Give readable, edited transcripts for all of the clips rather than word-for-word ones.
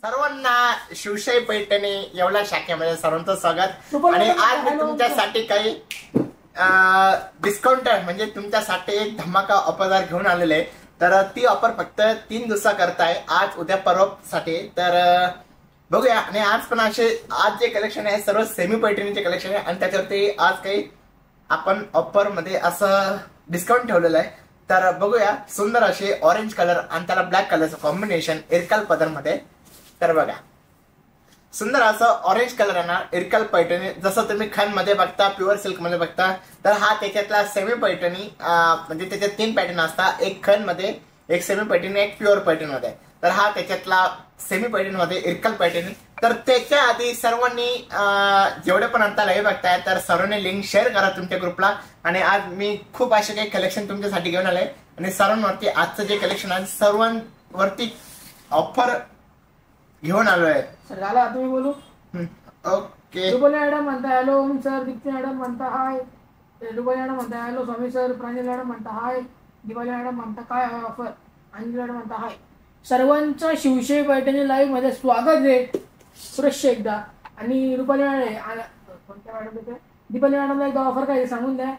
सर्वांना शिवशाही पैठणी एवढ्या शाखेमध्ये सर्वांचं स्वागत। आणि आज मी तुमच्यासाठी काही डिस्काउंट म्हणजे तुमच्यासाठी एक धमाका ऑफर घेऊन आलेले आहे। तर ती ऑफर फक्त 3 दिवसाकरता आहे, आज उद्या परवा साठी। तर बघूया। आणि आज पण असे आज जे कलेक्शन आहे सर्व सेमी पैठणीचे कलेक्शन आहे आणि त्याच्यावरती आज काही आपण ऑफर मध्ये असं डिस्काउंट ठेवलेलं आहे। तर बघूया, सुंदर असे ऑरेंज कलर आणि त्याला ब्लॅक कलरचं कॉम्बिनेशन इरकल पदर मध्ये। तर बघा, सुंदर असं ऑरेंज कलर आहे ना इरकल पैठणी, जसं तुम्ही खन मध्ये बघता, प्युअर सिल्क मध्ये बघता। तर हा त्याच्यातला सेमी पैठणी म्हणजे त्याच्यात 3 पॅटर्न असतात, एक खन मध्ये, एक सेमी पैठणी, एक प्युअर पैठणी मध्ये। तर हा त्याच्यातला सेमी पैठणी मध्ये इरकल पैठणी। तर त्याच्या आधी सर्वांनी जेवढे पण आता लाईव्ह बघताय तर सर्वांनी लिंक शेअर करा तुमच्या ग्रुपला। आणि आज मी खूप असे काही कलेक्शन तुमच्यासाठी घेऊन आले आणि सर्वांवरती आजचं जे कलेक्शन आहे सर्वांवरती ऑफर घेऊन आलोय। सर झाला, तुम्ही बोलू। ओके। रुपाली मॅडम म्हणता hello, Om sir, Deepti madam म्हणता हाय, रुपाली मॅडम म्हणता हॅलो, स्वामी सर, प्रांजल मॅडम म्हणता हाय, दिवाली मॅडम म्हणता काय ऑफर, अंजली मॅडम म्हणता हाय। सर्वांचं शिवशाही पैठणी लाईव्ह मध्ये स्वागत आहे सुरेश एकदा। आणि रुपाली मॅडम कोणत्या मॅडम येते, दीपाली मॅडमला एकदा ऑफर काय सांगून द्या।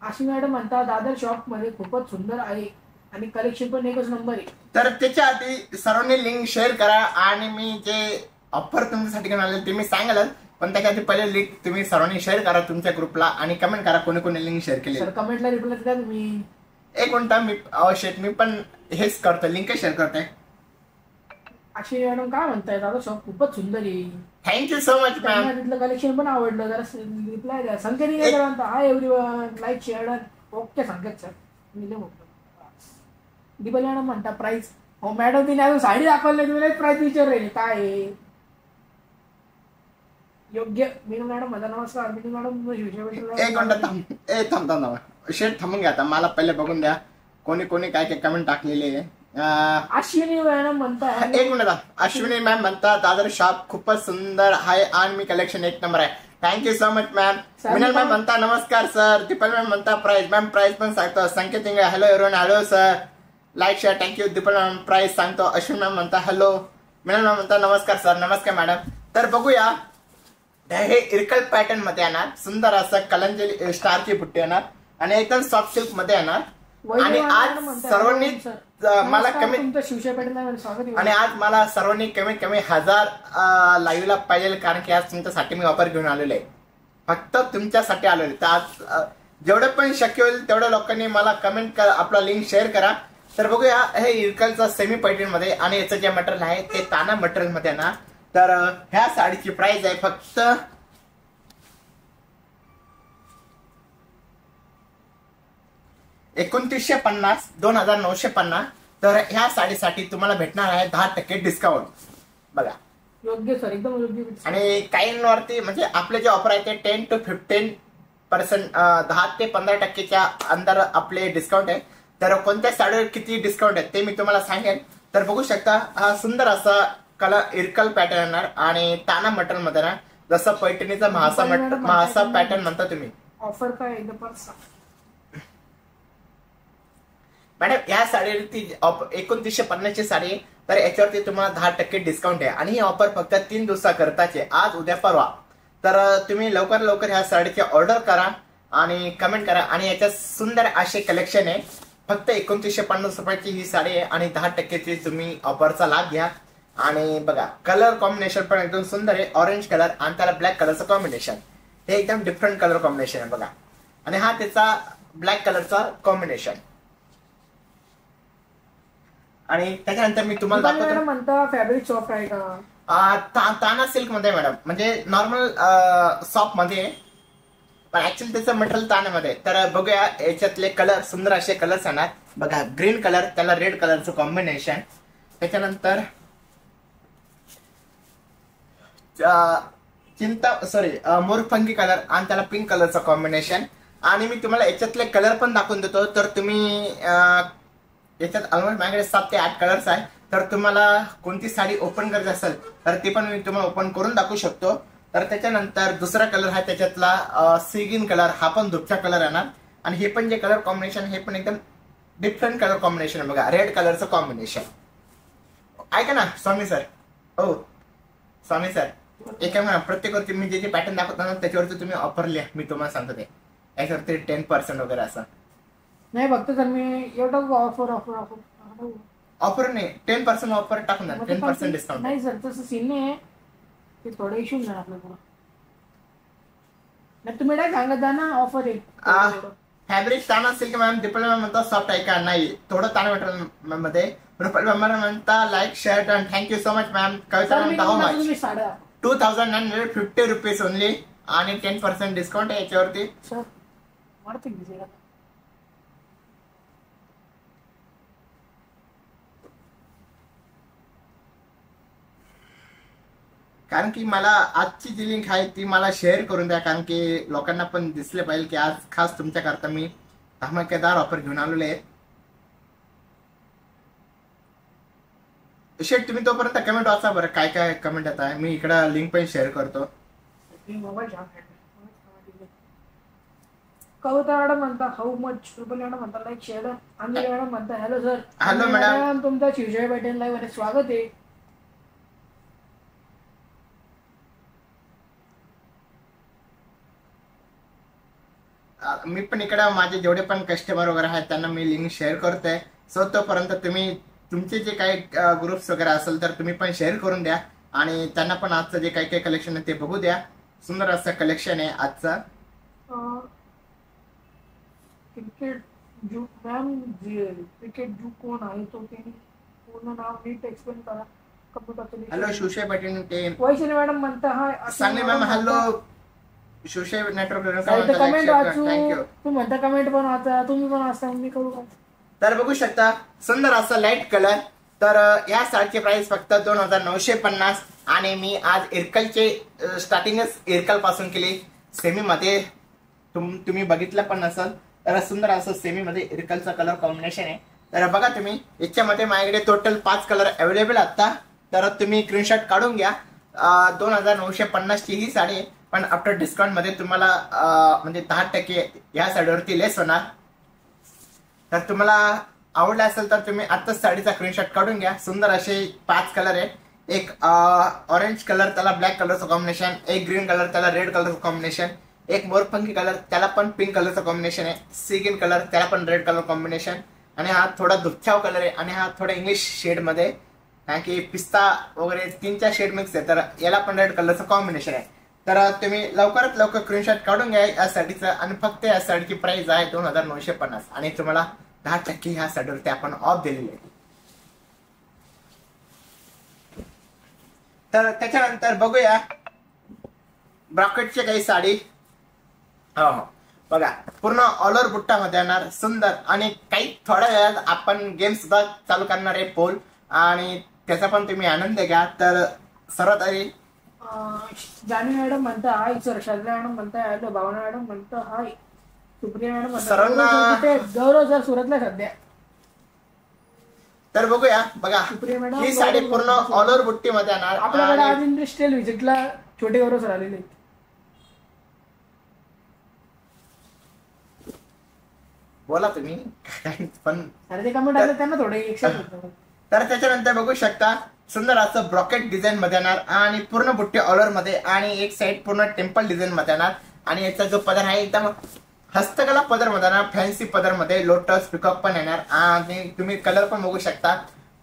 आशिमी मॅडम म्हणता दादर शॉप मध्ये खूपच सुंदर आहे आणि कलेक्शन पण एकच नंबर आहे। तर त्याच्या आधी सर्वांनी लिंक शेअर करा आणि मी जे ऑफर तुमच्यासाठी घेऊन आले ते मी सांगाल, पण त्याच्या आधी पहिले लिंक तुम्ही सर्वांनी शेअर करा तुमच्या ग्रुपला आणि कमेंट करा कोणी कोणी लिंक शेअर केली। सर कमेंटला रिप्लाय द्या तुम्ही। एक मिनिट, मी अवश्य मी पण हेच करतो, लिंक शेअर करते। आशिमी मॅडम काय म्हणताय, दादा शॉप खूपच सुंदर आहे, थँक्यू सो मच मॅम, तिथलं कलेक्शन पण आवडलं, जरा रिप्लाय द्या। संकेत म्हणता hi everyone, like share okay Sanket sir, मी लिहून दीपाली मॅडम म्हणता प्राइस। हो मॅडम, तिने अजून साडी दाखवली, तुम्ही प्राइस विचार राहील काय आहे योग्य। मीनू मॅडम म्हणता नमस्कार, मीनू मॅडम एक मिनिट थांब शेट थांबून घ्या आता, मला पहिले बघून द्या कोणी कोणी काय काय कमेंट टाकलेले आहे। अश्विनी मॅडम म्हणता, एक मिनिट, अश्विनी मॅम म्हणता दादर शॉप खूपच सुंदर आहे आणि कलेक्शन एक नंबर आहे, thank you so much ma'am. Minal ma'am म्हणता नमस्कार सर, दीपाली मॅम म्हणता प्राइस, मॅम प्राइस पण सांगतो। Sanket hello everyone, hello sir, like share thank you. Deepali ma'am price सांगतो। अश्विनी मॅम म्हणता हॅलो, मिनल मॅम म्हणता नमस्कार सर, नमस्कार मॅडम। तर बघूया, हे इरकल पॅटर्न मध्ये येणार, सुंदर असं कलंजली स्टारची बुट्टी येणार आणि एकदम सॉफ्ट सिल्क मध्ये येणार। आणि आज सर्वांनी मला कमीत कमी 1000 लाईव्हला पाहिजे, कारण की आज तुमच्यासाठी मी ऑफर घेऊन आलेलो आहे, फक्त तुमच्यासाठी आलेलो। तर आज जेवढं पण शक्य होईल तेवढ्या लोकांनी मला कमेंट करा, आपला लिंक शेअर करा। तर बघूया, हे इरकलचा सेमी पैठणी मध्ये आणि याचं जे मटेरियल आहे ते ताना मटेरियल मध्ये ना। तर ह्या साडीची प्राइस आहे फक्त 2950, 2950। तर ह्या साडीसाठी तुम्हाला भेटणार आहे 10% डिस्काउंट। बघा योग्य सर, एकदम योग्य। आणि काहींवरती म्हणजे आपले जे ऑफर आहे ते 10 to 15%, 10 ते 15%च्या अंदर आपले डिस्काउंट आहे। तर कोणत्या साडीवर किती डिस्काउंट आहे ते मी तुम्हाला सांगेन। तर बघू शकता, हा सुंदर असा कलर इरकल पॅटर्न येणार आणि ताना मटेरियल मध्ये ना, जसं पैठणीचा महासा पॅटर्न म्हणता तुम्ही। ऑफर काय एकदम मॅडम, या साडीवरती 2950 ची साडी, तर याच्यावरती तुम्हाला 10% डिस्काउंट आहे आणि ही ऑफर फक्त 3 दिवसाकरताची, आज उद्या परवा। तर तुम्ही लवकर लवकर ह्या साडीची ऑर्डर करा आणि कमेंट करा। आणि याच्यात सुंदर असे कलेक्शन आहे, फक्त 2950 रुपयाची ही साडी आहे आणि 10%ची तुम्ही ऑफरचा लाभ घ्या। आणि बघा, कलर कॉम्बिनेशन पण एकदम सुंदर आहे, ऑरेंज कलर आणि त्याला ब्लॅक कलरचं कॉम्बिनेशन, हे एकदम डिफरंट कलर कॉम्बिनेशन आहे बघा। आणि हा त्याचा ब्लॅक कलरचा कॉम्बिनेशन। आणि त्याच्यानंतर मी तुम्हाला दाखवतो, म्हणता फॅब्रिक सॉफ्ट आहे का, ताना सिल्क मध्ये मॅडम, म्हणजे नॉर्मल सॉफ्ट मध्ये, पण ऍक्च्युअली त्याचं मटेरियल तानामध्ये। तर बघूया, याच्यातले कलर सुंदर असे कलर्स येणार बघा, ग्रीन कलर त्याला रेड कलरचं कॉम्बिनेशन, त्याच्यानंतर मोरपंखी कलर आणि त्याला पिंक कलरचं कॉम्बिनेशन। आणि मी तुम्हाला याच्यातले कलर पण दाखवून देतो। तर तुम्ही याच्यात ऑलमोस्ट माझ्याकडे 7 ते 8 कलर्स आहे, तर तुम्हाला कोणती साडी ओपन करायची असेल तर ती पण मी तुम्हाला ओपन करून दाखवू शकतो। तर त्याच्यानंतर दुसरा कलर आहे त्याच्यातला सी ग्रीन कलर, हा पण दुपचा कलर येणार। आणि हे पण जे कलर कॉम्बिनेशन हे पण एकदम डिफरंट कलर कॉम्बिनेशन आहे बघा, रेड कलरचं कॉम्बिनेशन। ऐका ना स्वामी सर, हो स्वामी सर, एक आहे म्हणा, प्रत्येकावरती मी जे पॅटर्न दाखवतो ना त्याच्यावरती तुम्ही ऑफर लिहा, मी तुम्हाला सांगतो ते याच्यावरती 10% वगैरे असं. नाही फक्त सर मी एवढं ऑफर ऑफर ऑफर ऑफर नाही, 10% ऑफर टाकून द्या, 10% डिस्काउंट. नाही सर तसं सीन नाही आहे, ते थोडं इश्यू नाही आपल्याला. नाही तुम्ही काय सांगत ना ऑफर आहे. फॅब्रिक ताण असेल की मॅम दीपाली मॅम म्हणता सॉफ्ट आहे का, नाही थोडं ताण मटेरियल मध्ये. रुपाली मॅम म्हणता like share and thank you so much ma'am. Kavita म्हणता हो मच 2950 रुपीज ओनली आणि 10% डिस्काउंट आहे याच्यावरती. सर वाढते की कारण की मला आजची जी लिंक आहे ती मला शेअर करून द्या, कारण की लोकांना पण दिसले पाहिजे की आज खास तुमच्याकरता मी धमाकेदार ऑफर घेऊन आलेले आहे. शेट तुम्ही तोपर्यंत कमेंट वाचा बरं, काय काय कमेंट येत आहे. मी इकडं लिंक पण शेअर करतो. कविता मॅडम म्हणता हाऊ मच, रुपाली मॅडम म्हणता लाईक शेअर, अंजली मॅडम म्हणता हॅलो सर. हॅलो मॅडम, तुमचा शिवशाही पॅटर्न लाईव्ह मध्ये स्वागत आहे. मी पण इकडे माझे जेवढे पण कस्टमर वगैरे आहेत त्यांना मी लिंक शेअर करतोय. सो तोपर्यंत तुम्ही तुमचे जे काही ग्रुप्स वगैरे असेल तर तुम्ही पण शेअर करून द्या आणि त्यांना पण आजचं जे काही काही कलेक्शन आहे ते बघू द्या. सुंदर असं कलेक्शन आहे आजचा. क्रिकेट जू मॅम, क्रिकेट जू कोण आहे तो पूर्ण नाव नीट एक्सप्लेन करा. हॅलो सुशय पाटील ते वैशाली मॅडम म्हणता hi. Sangli ma'am hello. Sushay network comment वाचू, तू म्हणता कमेंट पण वाचा, तुम्ही पण वाचता, मी करू का. तर बघू शकता सुंदर असा लाईट कलर. तर या साडीची प्राइस फक्त 2950 आणि मी आज इरकलचे स्टार्टिंगच इरकल पासून केली. सेमी मध्ये तुम्ही बघितलं पण नसेल तर सुंदर असं सेमी मध्ये इरकलचा कलर कॉम्बिनेशन आहे. तर बघा तुम्ही याच्यामध्ये माझ्याकडे टोटल 5 कलर अवेलेबल आता. तर तुम्ही स्क्रीनशॉट काढून घ्या. 2950 ची ही साडी आहे, पण आफ्टर डिस्काउंट मध्ये तुम्हाला म्हणजे 10% या साडीवरती लेस होणार. तर तुम्हाला आवडला असेल तर तुम्ही आत्ताच साडीचा स्क्रीनशॉट काढून घ्या. सुंदर असे 5 कलर आहे. एक ऑरेंज कलर त्याला ब्लॅक कलरचं कॉम्बिनेशन, एक ग्रीन कलर त्याला रेड कलरचं कॉम्बिनेशन, एक मोरपंखी कलर त्याला पण पिंक कलरचं कॉम्बिनेशन आहे, सी ग्रीन कलर त्याला पण रेड कलर कॉम्बिनेशन, आणि हा थोडा दुःख्याव कलर आहे आणि हा थोडा इंग्लिश शेड मध्ये, कारण की पिस्ता वगैरे 3-4 शेड मिक्स आहे. तर याला पण रेड कलरचं कॉम्बिनेशन आहे. तर तुम्ही लवकरात लवकर स्क्रीनशॉट काढून घ्या या साडीचं. आणि फक्त या साडीची प्राइस आहे 2950 आणि तुम्हाला 10% ह्या साडीवरती आपण ऑफ दिलेली आहे. तर त्याच्यानंतर बघूया ब्रॉकेटची काही साडी. हो बघा पूर्ण ऑल ओव्हर बुट्टामध्ये येणार सुंदर. आणि काही थोड्या वेळात आपण गेम सुद्धा चालू करणार आहे पोल, आणि त्याचा पण तुम्ही आनंद घ्या. तर सर्वात आधी जानी मॅडम म्हणता हाय सर, श्रद्धा मॅडम म्हणता हॅलो, भावना मॅडम म्हणता हाय, सुप्रिया मॅडम सर्वांना गौरव सर सुरतला सध्या. तर बघूया बघा ही साडी पूर्ण ऑल ओव्हर बुट्टी मध्ये येणार. आपल्याकडे आज इंडस्ट्रियल व्हिजिटला छोटे गौरव सर आलेले. बोला तुम्ही पण ते कमेंट आले त्यांना थोडे एक्सेप्ट. तर त्याच्यानंतर बघू शकता सुंदर असं ब्रॉकेट डिझाईन मध्ये येणार आणि पूर्ण बुट्टी ऑल ओव्हर मध्ये, आणि एक साइड पूर्ण टेम्पल डिझाईन मध्ये येणार. आणि याचा जो पदर आहे एकदम हस्तकला पदर मध्ये येणार, फॅन्सी पदर मध्ये लोटस पिकअप पण येणार. आणि तुम्ही कलर पण बघू शकता,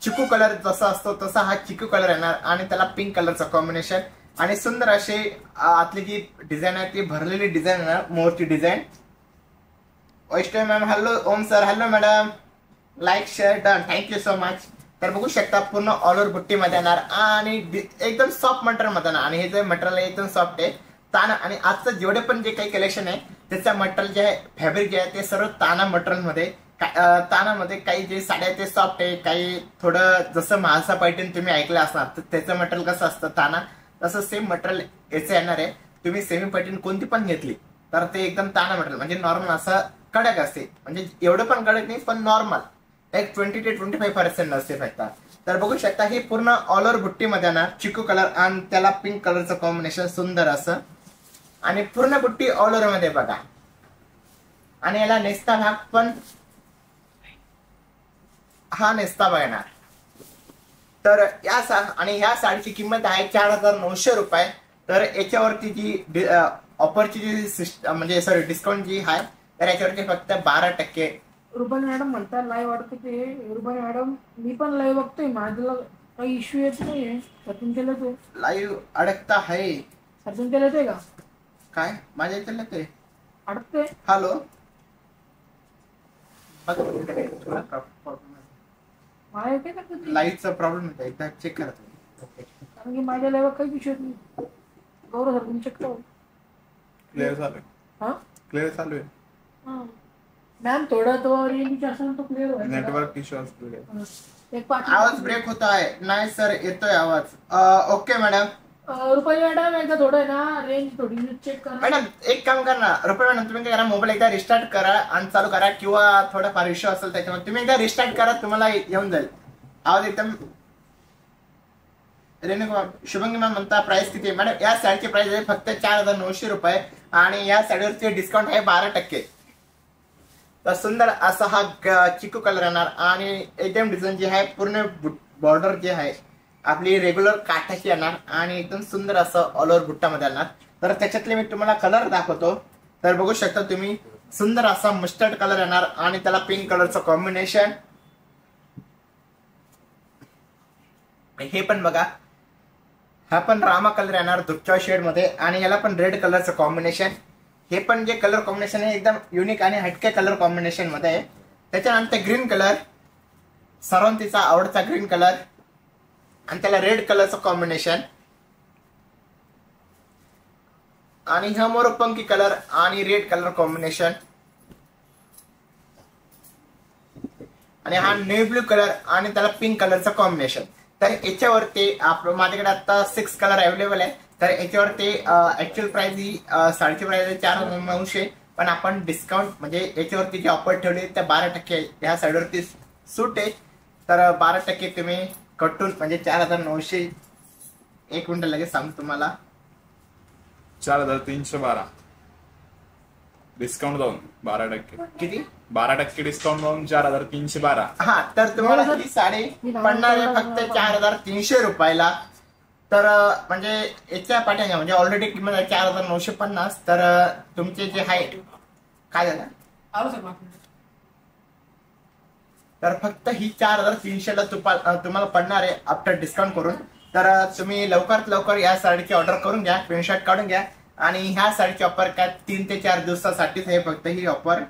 चिकू कलर जसा असतो तसा हा चिकू कलर येणार आणि त्याला पिंक कलरचं कॉम्बिनेशन. आणि सुंदर अशी आतली जी डिझाईन आहे ती भरलेली डिझाईन येणार, मोरची design. Vaishnav ma'am hello, Om sir hello madam, like share done, thank you so much. तर बघू शकता पूर्ण ऑल ओव्हर बुट्टी मध्ये येणार आणि एकदम सॉफ्ट मटेरियल मध्ये येणार. आणि हे जे मटेरियल आहे एकदम सॉफ्ट आहे, ताना. आणि आजचं जेवढे पण जे काही कलेक्शन आहे त्याचं मटेरियल जे आहे, फॅब्रिक जे आहे ते सर्व ताना मटेरियल मध्ये. तानामध्ये काही जे साड्या ते सॉफ्ट आहे, काही थोडं जसं महासा पैठण तुम्ही ऐकलं असणार तर त्याचं मटेरियल कसं असतं ताना, तसं सेम मटेरियल याचं येणार आहे. तुम्ही सेमी पैठण कोणती पण घेतली तर ते एकदम ताना मटेरियल म्हणजे नॉर्मल असं कडक असते, म्हणजे एवढं पण कडक नाही पण नॉर्मल एक 20 ते 25% असते फक्त. तर बघू शकता ही पूर्ण ऑल ओव्हर बुट्टी मध्ये येणार, चिकू कलर आणि त्याला पिंक कलरचं कॉम्बिनेशन सुंदर असं. आणि पूर्ण बुट्टी ऑल ओव्हर मध्ये बघा. आणि याला नेस्ता भाग पण हा नेस्ता भाग येणार. तर आणि ह्या साडीची किंमत आहे 4,900 रुपये. तर याच्यावरती जी ऑफरची जी म्हणजे सॉरी डिस्काउंट जी आहे तर याच्यावरती फक्त 12%. रुपाली मॅडम म्हणतात लाईव्ह वाटतं ते. रुपाली मॅडम मी पण लाईव्ह बघतोय, माझ्याला काही इश्यू येत नाहीये. सचिन केलं ते लाईव्ह अडकता आहे. सचिन केलं ते का काय माझ्या इथे ते अडकते. हॅलो मला येते का तुझी लाईटचा प्रॉब्लेम होता, एकदा चेक करा तुम्ही. कारण की माझ्या लाईव्ह काही इश्यू येत नाही. गौरव सर तुम्ही चेक करू. क्लिअर चालू आहे. हा क्लिअर चालू आहे. हा मॅम थोडा तो रेंज असेल तो क्लिअर होईल. नेटवर्क इश्यू असतो. एक पाच आवाज ब्रेक होत आहे. नाही सर येतोय आवाज. Okay madam. रुपाली मॅडम एकदा थोडं आहे ना रेंज थोडी चेक करा. मॅडम एक काम करा ना रुपये मॅडम, तुम्ही काय करा मोबाईल एकदा रिस्टार्ट करा आणि चालू करा, किंवा थोडाफार इश्यू असेल त्याच्यामध्ये तुम्ही एकदा रिस्टार्ट करा, तुम्हाला येऊन जाईल आवाज एकदम. रेणुका शुभंगी मॅम म्हणता प्राइस किती आहे मॅडम? या साडीची प्राइस आहे फक्त 4,900 रुपये आणि या साडीवरचे डिस्काउंट आहे 12%. तर सुंदर असा हा चिकू कलर येणार आणि एकदम डिझाईन जी आहे पूर्ण बॉर्डर जी आहे आपली रेग्युलर काठाची येणार आणि एकदम सुंदर असं ऑल ओव्हर बुट्टामध्ये येणार. तर त्याच्यातले मी तुम्हाला कलर दाखवतो. तर बघू शकता तुम्ही सुंदर असा मस्टर्ड कलर येणार आणि त्याला पिंक कलरचं कॉम्बिनेशन. हे पण बघा, हा पण रामा कलर येणार दुधच्या शेड मध्ये आणि याला पण रेड कलरचं कॉम्बिनेशन. हे पण जे कलर कॉम्बिनेशन आहे एकदम युनिक आणि हटके कलर कॉम्बिनेशन मध्ये आहे. त्याच्यानंतर ग्रीन कलर, सरवंतीचा आवडता ग्रीन कलर आणि त्याला रेड कलरचं कॉम्बिनेशन आणि हा मोरपंखी कलर आणि रेड कलर कॉम्बिनेशन आणि हा नेव्ही ब्लू कलर आणि त्याला पिंक कलरचं कॉम्बिनेशन. तर याच्यावरती माझ्याकडे आता 6 कलर अवेलेबल आहे. तर याच्यावरती ऍक्च्युअल प्राइस ही साडीची प्राइस आहे 4,900, पण आपण डिस्काउंट म्हणजे याच्यावरती जी ऑफर ठेवली त्या 12% ह्या साईडवरती सूट आहे. तर 12% तुम्ही कटून म्हणजे 4,900. एक मिनिट लगेच सांगतो तुम्हाला. 4,312 डिस्काउंट जाऊन 12%. किती? 12% डिस्काउंट जाऊन 4,312. हा तर तुम्हाला ही साडी पडणार आहे फक्त 4,300 रुपयाला. तर म्हणजे याच्या पाठ्याने म्हणजे ऑलरेडी किंमत आहे 4,950. तर तुमचे जे आहे काय झालं तर फक्त ही 4,300ला तुम्हाला पडणार आहे आफ्टर डिस्काउंट करून. तर तुम्ही लवकरात लवकर या साडीची ऑर्डर करून घ्या, स्क्रीनशॉट काढून घ्या. आणि ह्या साडीची ऑफर काय 3 ते 4 दिवसासाठीच आहे फक्त ही ऑफर.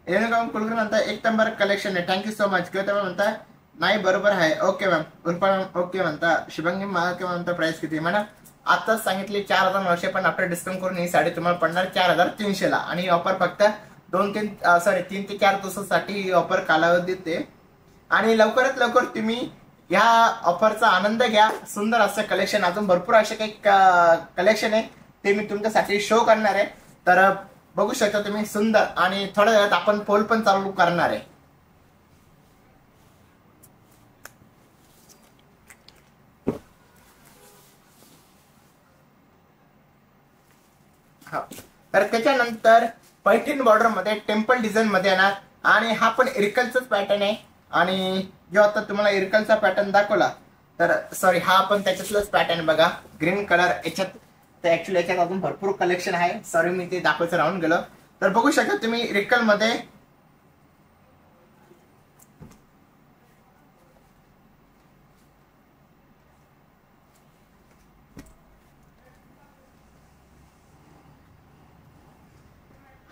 रेणुका कुलकर्णी म्हणता एक नंबर कलेक्शन आहे, थँक्यू सो मच. किंवा तुम्ही म्हणता नाही बरोबर आहे. Okay ma'am. Urpa ma'am okay म्हणता. शुभंगी महाके म्हणता प्राइस किती मॅडम? आताच सांगितली 4,900, पण आफ्टर डिस्काउंट करून ही साडी तुम्हाला पडणार 4,300ला. आणि ही ऑफर फक्त 3 ते 4 दिवसासाठी ही ऑफर कालावधी देते. आणि लवकरात लवकर तुम्ही या ऑफरचा आनंद घ्या. सुंदर असं कलेक्शन, अजून भरपूर असे काही कलेक्शन आहे ते मी तुमच्यासाठी शो करणार आहे. तर बघू शकता तुम्ही सुंदर. आणि थोड्या वेळात आपण पोल पण चालू करणार आहे. तर त्याच्यानंतर पैठणी बॉर्डर मध्ये टेम्पल डिझाईन मध्ये येणार आणि हा पण इरकलचाच पॅटर्न आहे. आणि जो आता तुम्हाला इरकलचा पॅटर्न दाखवला तर सॉरी हा पण त्याच्यातलंच पॅटर्न बघा ग्रीन कलर. याच्यात तर ऍक्च्युअली याच्यात अजून भरपूर कलेक्शन आहे, सॉरी मी ते दाखवायचं राहून गेलो. तर बघू शकता तुम्ही इरकल मध्ये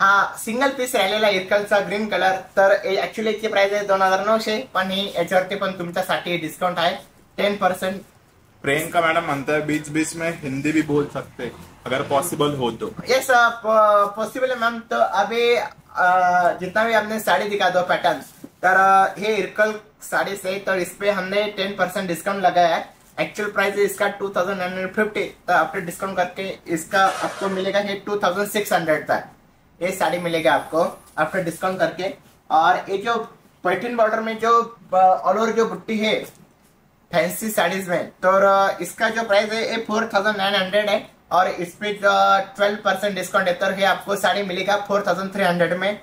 हा सिंगल पीस राहिलेला इरकलचा ग्रीन कलर. तर ऍक्च्युअली याची प्राइस आहे 2,900, पण याच्यावरती पण तुमच्यासाठी डिस्काउंट आहे 10%. प्रियंका मैडम मानता है बीच बीच में हिंदी भी बोल सकते अगर पॉसिबल हो तो. यस पॉसिबल है मैम. तो अभी जितना भी आपने साड़ी दिखा दो पैटर्न, तर ये इरकल साड़ी से तो इस पे हमने 10% डिस्काउंट लगाया है. एक्चुअल प्राइस है इसका 2,950, तो आफ्टर डिस्काउंट करके इसका आपको मिलेगा ये 2,600 का ये साड़ी मिलेगा आपको आफ्टर डिस्काउंट करके. और ये जो पैठणी बॉर्डर में जो ऑल ओवर जो बुट्टी है फैंसी साड़ीज में, तो इसका जो प्राइस है ये 4,900 है. और इस पे 12% डिस्काउंट है, तो ये आपको साड़ी मिलेगा 4,300 में.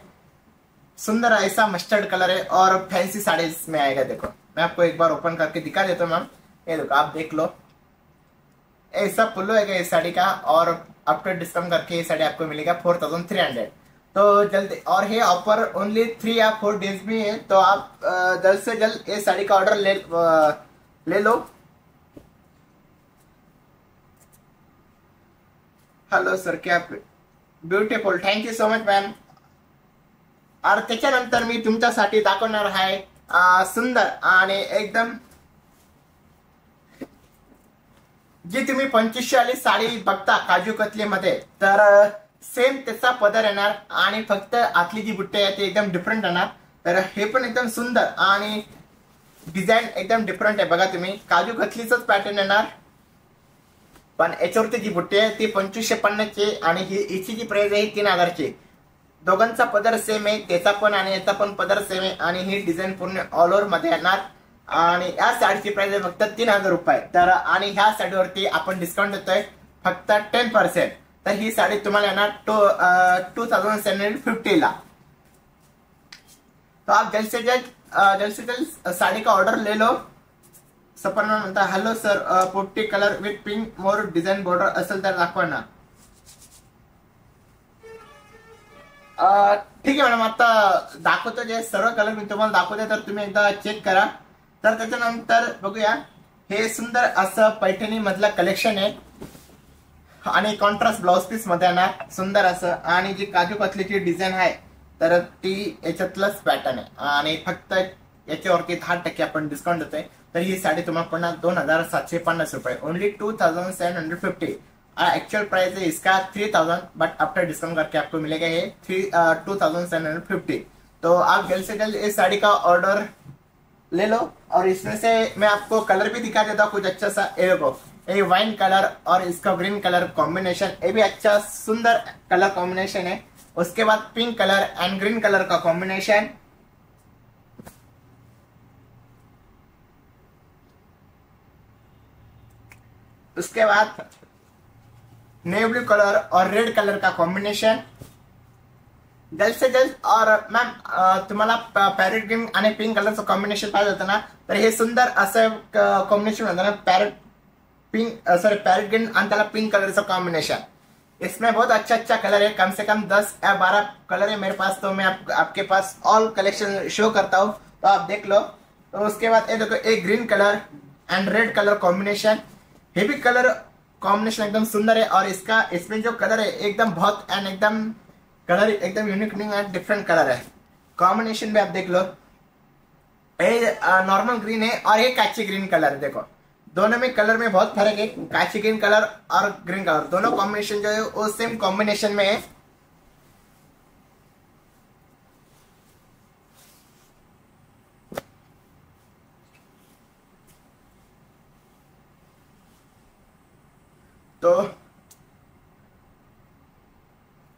सुंदर ऐसा मस्टर्ड कलर है और फैंसी साड़ी इसमें आएगा। देखो मैं आपको एक बार ओपन करके दिखा देता हूँ मैम। ये देखो आप देख लो, ऐसा पल्लू है इस साड़ी का और आफ्टर डिस्काउंट करके ये साड़ी आपको मिलेगा 4300। तो जल्दी, और ये ऑफर ओनली 3 या 4 डेज में है, तो आप जल्द से जल्द ये साड़ी का ऑर्डर ले लो। हॅलो सर, क्या beautiful, thank you so much ma'am. और त्याच्यानंतर मी तुमच्यासाठी दाखवणार आहे सुंदर आणि एकदम जी तुम्ही 2500 वाली साडी बघता काजू कतलीमध्ये, तर सेम त्याचा पदर येणार आणि फक्त आतली जी बुट्टी आहे ती एकदम डिफरंट येणार। तर हे पण एकदम सुंदर आणि डिझाईन एकदम डिफरंट आहे। बघा तुम्ही काजू कतलीच पॅटर्न येणार, पण याच्यावरती जी बुट्टी आहे ती 2550 ची आणि हिची जी प्राइस आहे 3000 ची। दोघांचा पदर सेम आहे, त्याचा पण आणि याचा पण पदर सेम आहे आणि ही डिझाईन पूर्ण ऑल ओव्हर मध्ये येणार आणि या साडीची प्राइस आहे फक्त 3000 रुपये। तर आणि ह्या साडीवरती आपण डिस्काउंट देतोय फक्त 10%। तर ही साडी तुम्हाला येणार 2750 ला। तो आप जल्द से जल्द साड़ी का ऑर्डर ले लो। सपना म्हणता हॅलो सर, पोपटी colour with pink more design border असेल तर दाखवा ना। ठीक आहे मॅडम, आता दाखवतो जे सर्व कलर मी तुम्हाला दाखवते, तर तुम्ही एकदा चेक करा। तर त्याच्यानंतर बघूया, हे सुंदर असं पैठणी मधलं कलेक्शन आहे आणि कॉन्ट्रास्ट ब्लाउज पीस मध्ये येणार सुंदर असं, आणि जी काजू कतलीची डिझाईन आहे तर ती याच्यातलंच पॅटर्न आहे आणि फक्त याच्यावरती 10% आपण डिस्काउंट देतोय। तर ही साडी तुम्हाला पडणार 2750 रुपये, ओनली 2750। एक्चुअल प्राइस है इसका 3000, बट आफ्टर डिस्काउंट करके आपको मिलेगा ये 2750। तो आप जल्द से जल्द इस साड़ी का ऑर्डर ले लो। और इसमें से मैं आपको कलर भी दिखा देता हूँ कुछ अच्छा सा। ये वाइन कलर और इसका ग्रीन कलर कॉम्बिनेशन, ये भी अच्छा सुंदर कलर कॉम्बिनेशन है। उसके बाद pink colour end green colour का कॉम्बिनेशन, उसके बाद नेवी ब्लू कलर और रेड कलर का कॉम्बिनेशन जल्द से जल्द। और मॅम तुम्हाला पॅरेट ग्रीन आणि पिंक कलरचं कॉम्बिनेशन पाहिजे होतं ना, तर हे सुंदर असं कॉम्बिनेशन होतं ना, पॅरेट ग्रीन आणि त्याला पिंक कलरचं कॉम्बिनेशन। इसमें बहुत अच्छा कलर है, कम से कम 10 या 12 कलर है मेरे पास। तो मैं आपके पास ऑल कलेक्शन शो करता हूँ, तो आप देख लो। तो उसके बाद ये देखो, एक green colour end red colour combination, ये भी कलर कॉम्बिनेशन एकदम सुंदर है। और इसमें जो कलर है एकदम बहुत एंड एकदम कलर एकदम यूनिक एंड डिफरेंट कलर है। कॉम्बिनेशन भी आप देख लो, ये नॉर्मल ग्रीन है और ये काची ग्रीन कलर है। देखो दोनों में कलर में बहुत फर्क है, काची ग्रीन कलर और ग्रीन कलर दोनों कॉम्बिनेशन जो है वो सेम कॉम्बिनेशन में है।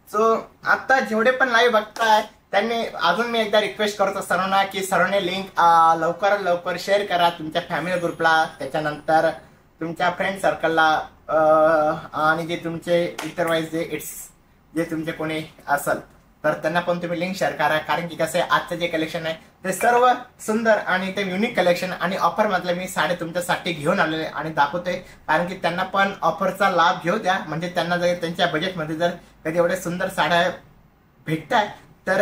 तो आता जेवढे पण लाईव्ह बघताय त्यांनी अजून मी एकदा रिक्वेस्ट करतो सर्वांना की सर्वांनी लिंक लवकरात लवकर शेअर करा तुमच्या फॅमिली ग्रुपला, त्याच्यानंतर तुमच्या फ्रेंड सर्कलला आणि जे तुमचे इतर वाईज जे तुमचे कोणी असेल तर त्यांना पण तुम्ही लिंक शेअर करा। कारण की कसं आहे, आजचं जे कलेक्शन आहे ते सर्व सुंदर आणि ते युनिक कलेक्शन आणि ऑफर मधले मी साडे तुमच्यासाठी घेऊन आलेले आणि दाखवतोय। कारण की त्यांना पण ऑफरचा लाभ घेऊ द्या, म्हणजे त्यांना जर त्यांच्या बजेटमध्ये जर कधी एवढे सुंदर साड्या भेटताय तर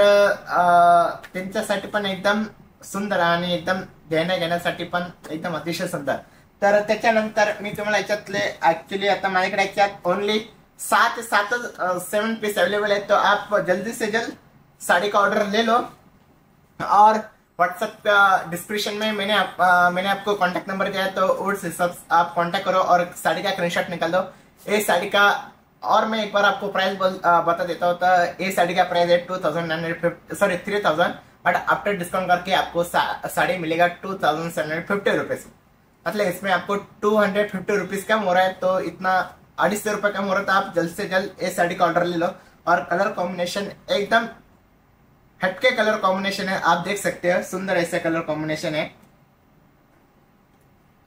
त्यांच्यासाठी पण एकदम सुंदर आणि एकदम देण्या घेण्यासाठी पण एकदम अतिशय सुंदर। तर त्याच्यानंतर मी तुम्हाला याच्यातले ऍक्च्युअली आता माझ्याकडे याच्यात ओनली 7 पीस अवेलेबल है। तो आप जल्दी से जल्द साड़ी का ऑर्डर ले लो। और व्हाट्सएप डिस्क्रिप्शन में मैंने आपको कांटेक्ट नंबर दिया है, तो उस हिसाब से आप कांटेक्ट करो और साड़ी का स्क्रीनशॉट निकाल दो। ये साड़ी का और मैं एक बार आपको प्राइस बता देता हूँ। तो ये साड़ी का प्राइस है 3000, बट आफ्टर डिस्काउंट करके आपको साड़ी मिलेगा 2750 रुपीज। मतलब इसमें आपको 250 रुपीज कम हो रहा है, तो इतना 250 रुपये कम हो रहा था। आप जल्द से जल्द इस साड़ी का ऑर्डर ले लो। और कलर कॉम्बिनेशन एकदम हटके कलर कॉम्बिनेशन है, आप देख सकते हैं सुंदर ऐसे कलर कॉम्बिनेशन है।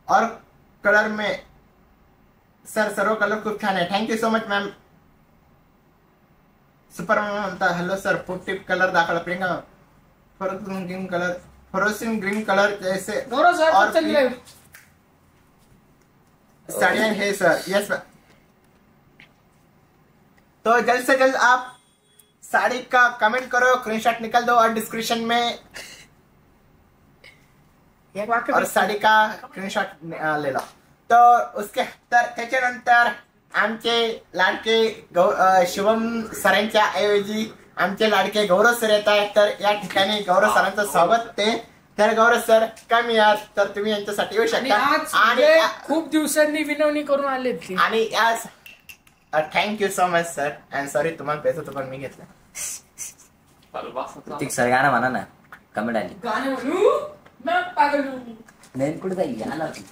और कलर में सर सर्व कलर खूप छान आहे, thank you so much ma'am. Super म्हणता hello sir, food tip colour दाखवला प्रियंका। फरोसिन ग्रीन कलर जैसे गौरव सर और चल रहे साड़ियाँ है सर। यस तो जल्द से जल्द आप साड़ी का कमेंट करो, स्क्रीनशॉट निकाल दो और डिस्क्रिप्शन में एक वाक्य और साडी का स्क्रीनशॉट ले लो। तो उसके त्याच्यानंतर आमचे लाडके शिवम सरांच्या ऐवजी आमचे लाडके गौरव सर येत आहेत। तर या ठिकाणी गौरव सरांचं स्वागत ते। तर गौरव सर कमी आहात तर तुम्ही यांच्यासाठी येऊ आणि शकता। आज आणि खूप दिवसांनी विनवणी करून आले ते आणि आज thank you so much sir and sorry तुम्हाला पैसा तो पण मी घेतला। प्रतीक सर गाणं म्हणा ना, कमेंट आली गाणे म्हणू मैं पागल हूं। नेन कुठे जाईल आला होती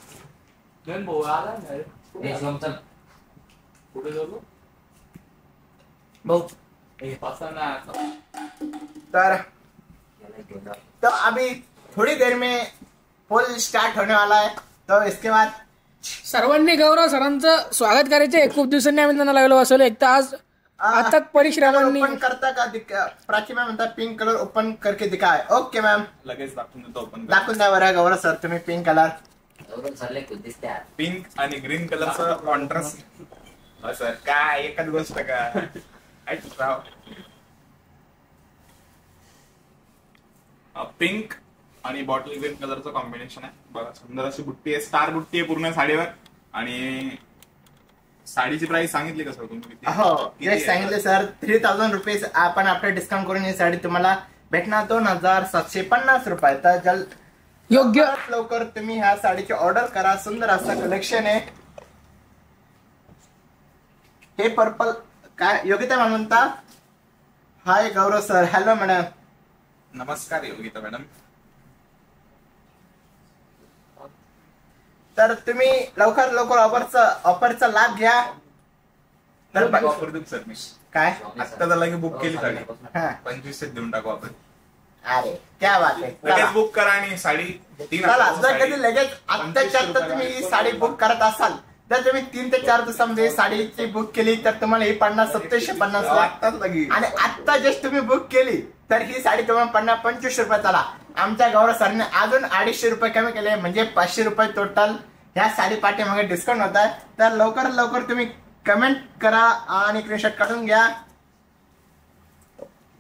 नेन भाऊ आला नाही ए सोम चल कुठे गेलो भाऊ हे पासा ना तो अभी थोड़ी देर में पोल स्टार्ट होने वाला है। तो इसके बाद सर्वांनी गौरव सरांचं स्वागत करायचे। खूप दिवसांनी आम्ही त्यांना लागलो बसवलं। एक तर आज अथक परिश्रमांनी ओपन करता का प्राची मॅम म्हणतात पिंक कलर ओपन करके दिखाय। ओके मॅम लगेच दाखवून देतो ओपन दाखवून द्या बरं गौरव सर तुम्ही पिंक कलर। गौरव सरले खुद दिसते आज. पिंक आणि ग्रीन कलरचं कॉन्ट्रास्ट सर काय एकच गोष्ट का ऐक राव पिंक आणि बॉटल ग्रीन कलरचं कॉम्बिनेशन आहे बघा सुंदर अशी बुट्टी आहे स्टार बुट्टी आहे पूर्ण साडीवर आणि साडीची प्राइस सांगितली का सर तुम्ही किती? हो किती यस आहे? सांगितले सर 3000 रुपये आपण आपले डिस्काउंट करून ही साडी तुम्हाला भेटणार 2750 रुपये। तर जल्द योग्य लवकर तुम्ही ह्या साडीची ऑर्डर करा। सुंदर असं कलेक्शन आहे। हे पर्पल काय योगिता मॅम म्हणता? हाय गौरव सर हॅलो मॅडम नमस्कार योगिता मॅडम। तर तुम्ही लवकर ऑफरचा लाभ घ्या। तर ऑफर देऊ सर मी काय आता तर लगेच बुक केली साडी हा 2500 देऊन टाकू आपण अरे क्या बात आहे लगेच चला. बुक करा आणि साडी 3 चला जर कधी लगेच आत्ताच्या आत्ता तुम्ही ही साडी बुक करत असाल तर तुम्ही 3 ते 4 दिवसामध्ये साडीची बुक केली तर तुम्हाला ही पडणार 2750 ला। आत्ताच लगेच आणि आत्ता जस्ट तुम्ही बुक केली तर ही साडी तुम्हाला पडणार 2500 रुपयाला। आमच्या गौरव सरने अजून 250 रुपये कमी केले म्हणजे 500 रुपये टोटल ह्या साडी पाठीमागे डिस्काउंट होत आहे। तर लवकरात लवकर तुम्ही कमेंट करा आणि स्क्रीनशॉट काढून घ्या।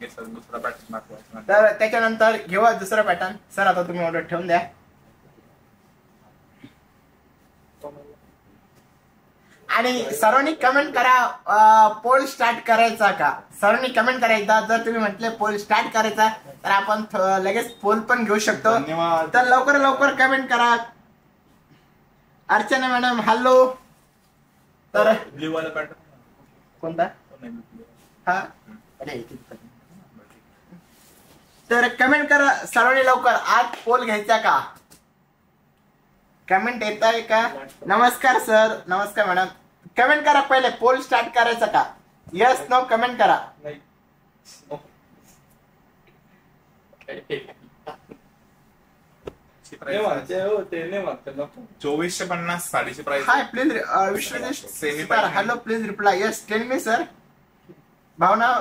दुसरा पॅटर्न दाखवा तर त्याच्यानंतर घेऊ दुसरा पॅटर्न। सर आता तुम्ही ऑर्डर ठेवून द्या। आणि सर्वांनी कमेंट करा पोल स्टार्ट करायचा का? सर्वांनी कमेंट करायचा। जर तुम्ही म्हटले पोल स्टार्ट करायचा तर आपण लगेच पोल पण घेऊ शकतो। धन्यवाद। तर लवकर लवकर कमेंट करा। Archana madam hello. तर ब्ल्यू वाला पॅटर्न कोणता हा तर कमेंट करा सर्वांनी लवकर। आज पोल घ्यायचा का? कमेंट येत आहे का? नमस्कार सर नमस्कार मॅडम। कमेंट करा पहिले पोल स्टार्ट करायचा का? यस नो कमेंट करा। नाही प्राइस म्हणते हो ते नाही म्हणते नको 2450 साडीची price hi please Vishwadesh Semi sir पाहिजे. Hello please reply yes tell me sir. Bhavana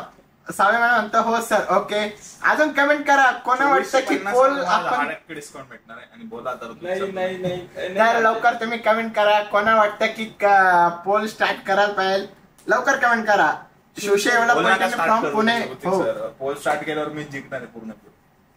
Save madam म्हणतो हो सर ओके। अजून कमेंट करा कोणा वाटतं की पोल आपण डिस्काउंट भेटणार आहे आणि बोला तर नाही नाही नाही तर लवकर तुम्ही कमेंट करा कोणा वाटतं की पोल स्टार्ट करायला पाहिजे। लवकर कमेंट करा। शिवसेना फ्रॉम पुणे हो पोल स्टार्ट केल्यावर मी जिंकणार आहे पूर्ण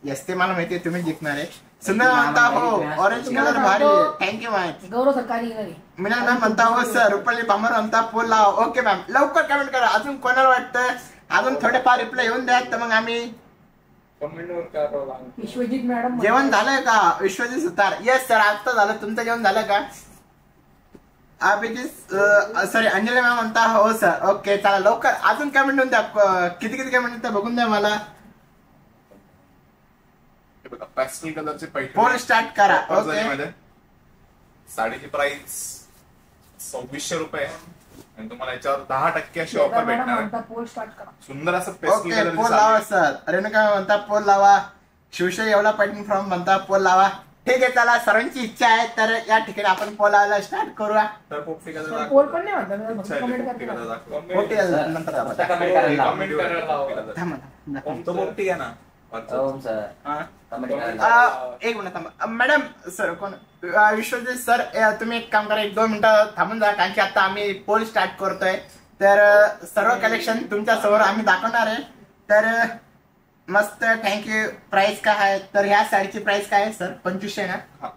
यस ते मला माहितीये तुम्ही जिंकणार आहे। सुंदर म्हणता हो ऑरेंज कलर भारी थँक्यू मॅम। गौरव सरकारी नाही मीना मॅम म्हणता हो सर रुपाली भामर म्हणता पोल लावा। ओके मॅम लवकर कमेंट करा। अजून कोणाला वाटतं अजून थोडेफार रिप्लाय येऊन द्या तर मग आम्ही कमेंट वर करावं लागेल विश्वजित मॅडम जेवण झालंय का? विश्वजित सुतार यस सर आता झालं। तुमचं जेवण झालं का? अभिजित सॉरी अंजली मॅम म्हणता हो सर ओके चला लवकर अजून कमेंट होऊन द्या। किती किती कमेंट येतात बघून द्या मला। पॅस्टल कलरचे पोल स्टार्ट करा ओके। साडीची प्राइस 2600 रुपये आणि तुम्हाला याच्यावर 10% अशी ऑफर भेटणार आहे। म्हणता पोल स्टार्ट करा। सुंदर असं पेस्टल ओके पोल लावा सर। रेणुका म्हणता पोल लावा। शिवशाही एवढा पॅटर्न फ्रॉम म्हणता पोल लावा। ठीक आहे चला सर्वांची इच्छा आहे तर या ठिकाणी आपण पोल लावायला स्टार्ट करूया। तर पोपटी सर, कलर पोल पण नाही म्हणता कमेंट करते पोपटी नंतर दाखवा. कमेंट करायला लावा. कमेंट करायला लावा. थांबा, थांबा. तो पोपटी आहे ना ओम सर हा. कमेंट करा. एक मिनिट थांबा मॅडम सर कोण विश्वजित सर तुम्ही एक काम करा 1-2 मिनिटं थांबून जा कारण की आता आम्ही पोल स्टार्ट करतोय तर सर्व कलेक्शन तुमच्या समोर आम्ही दाखवणार आहे तर मस्त थँक्यू. प्राइस काय आहे तर ह्या साडीची प्राइस काय आहे सर 2500 ना हा.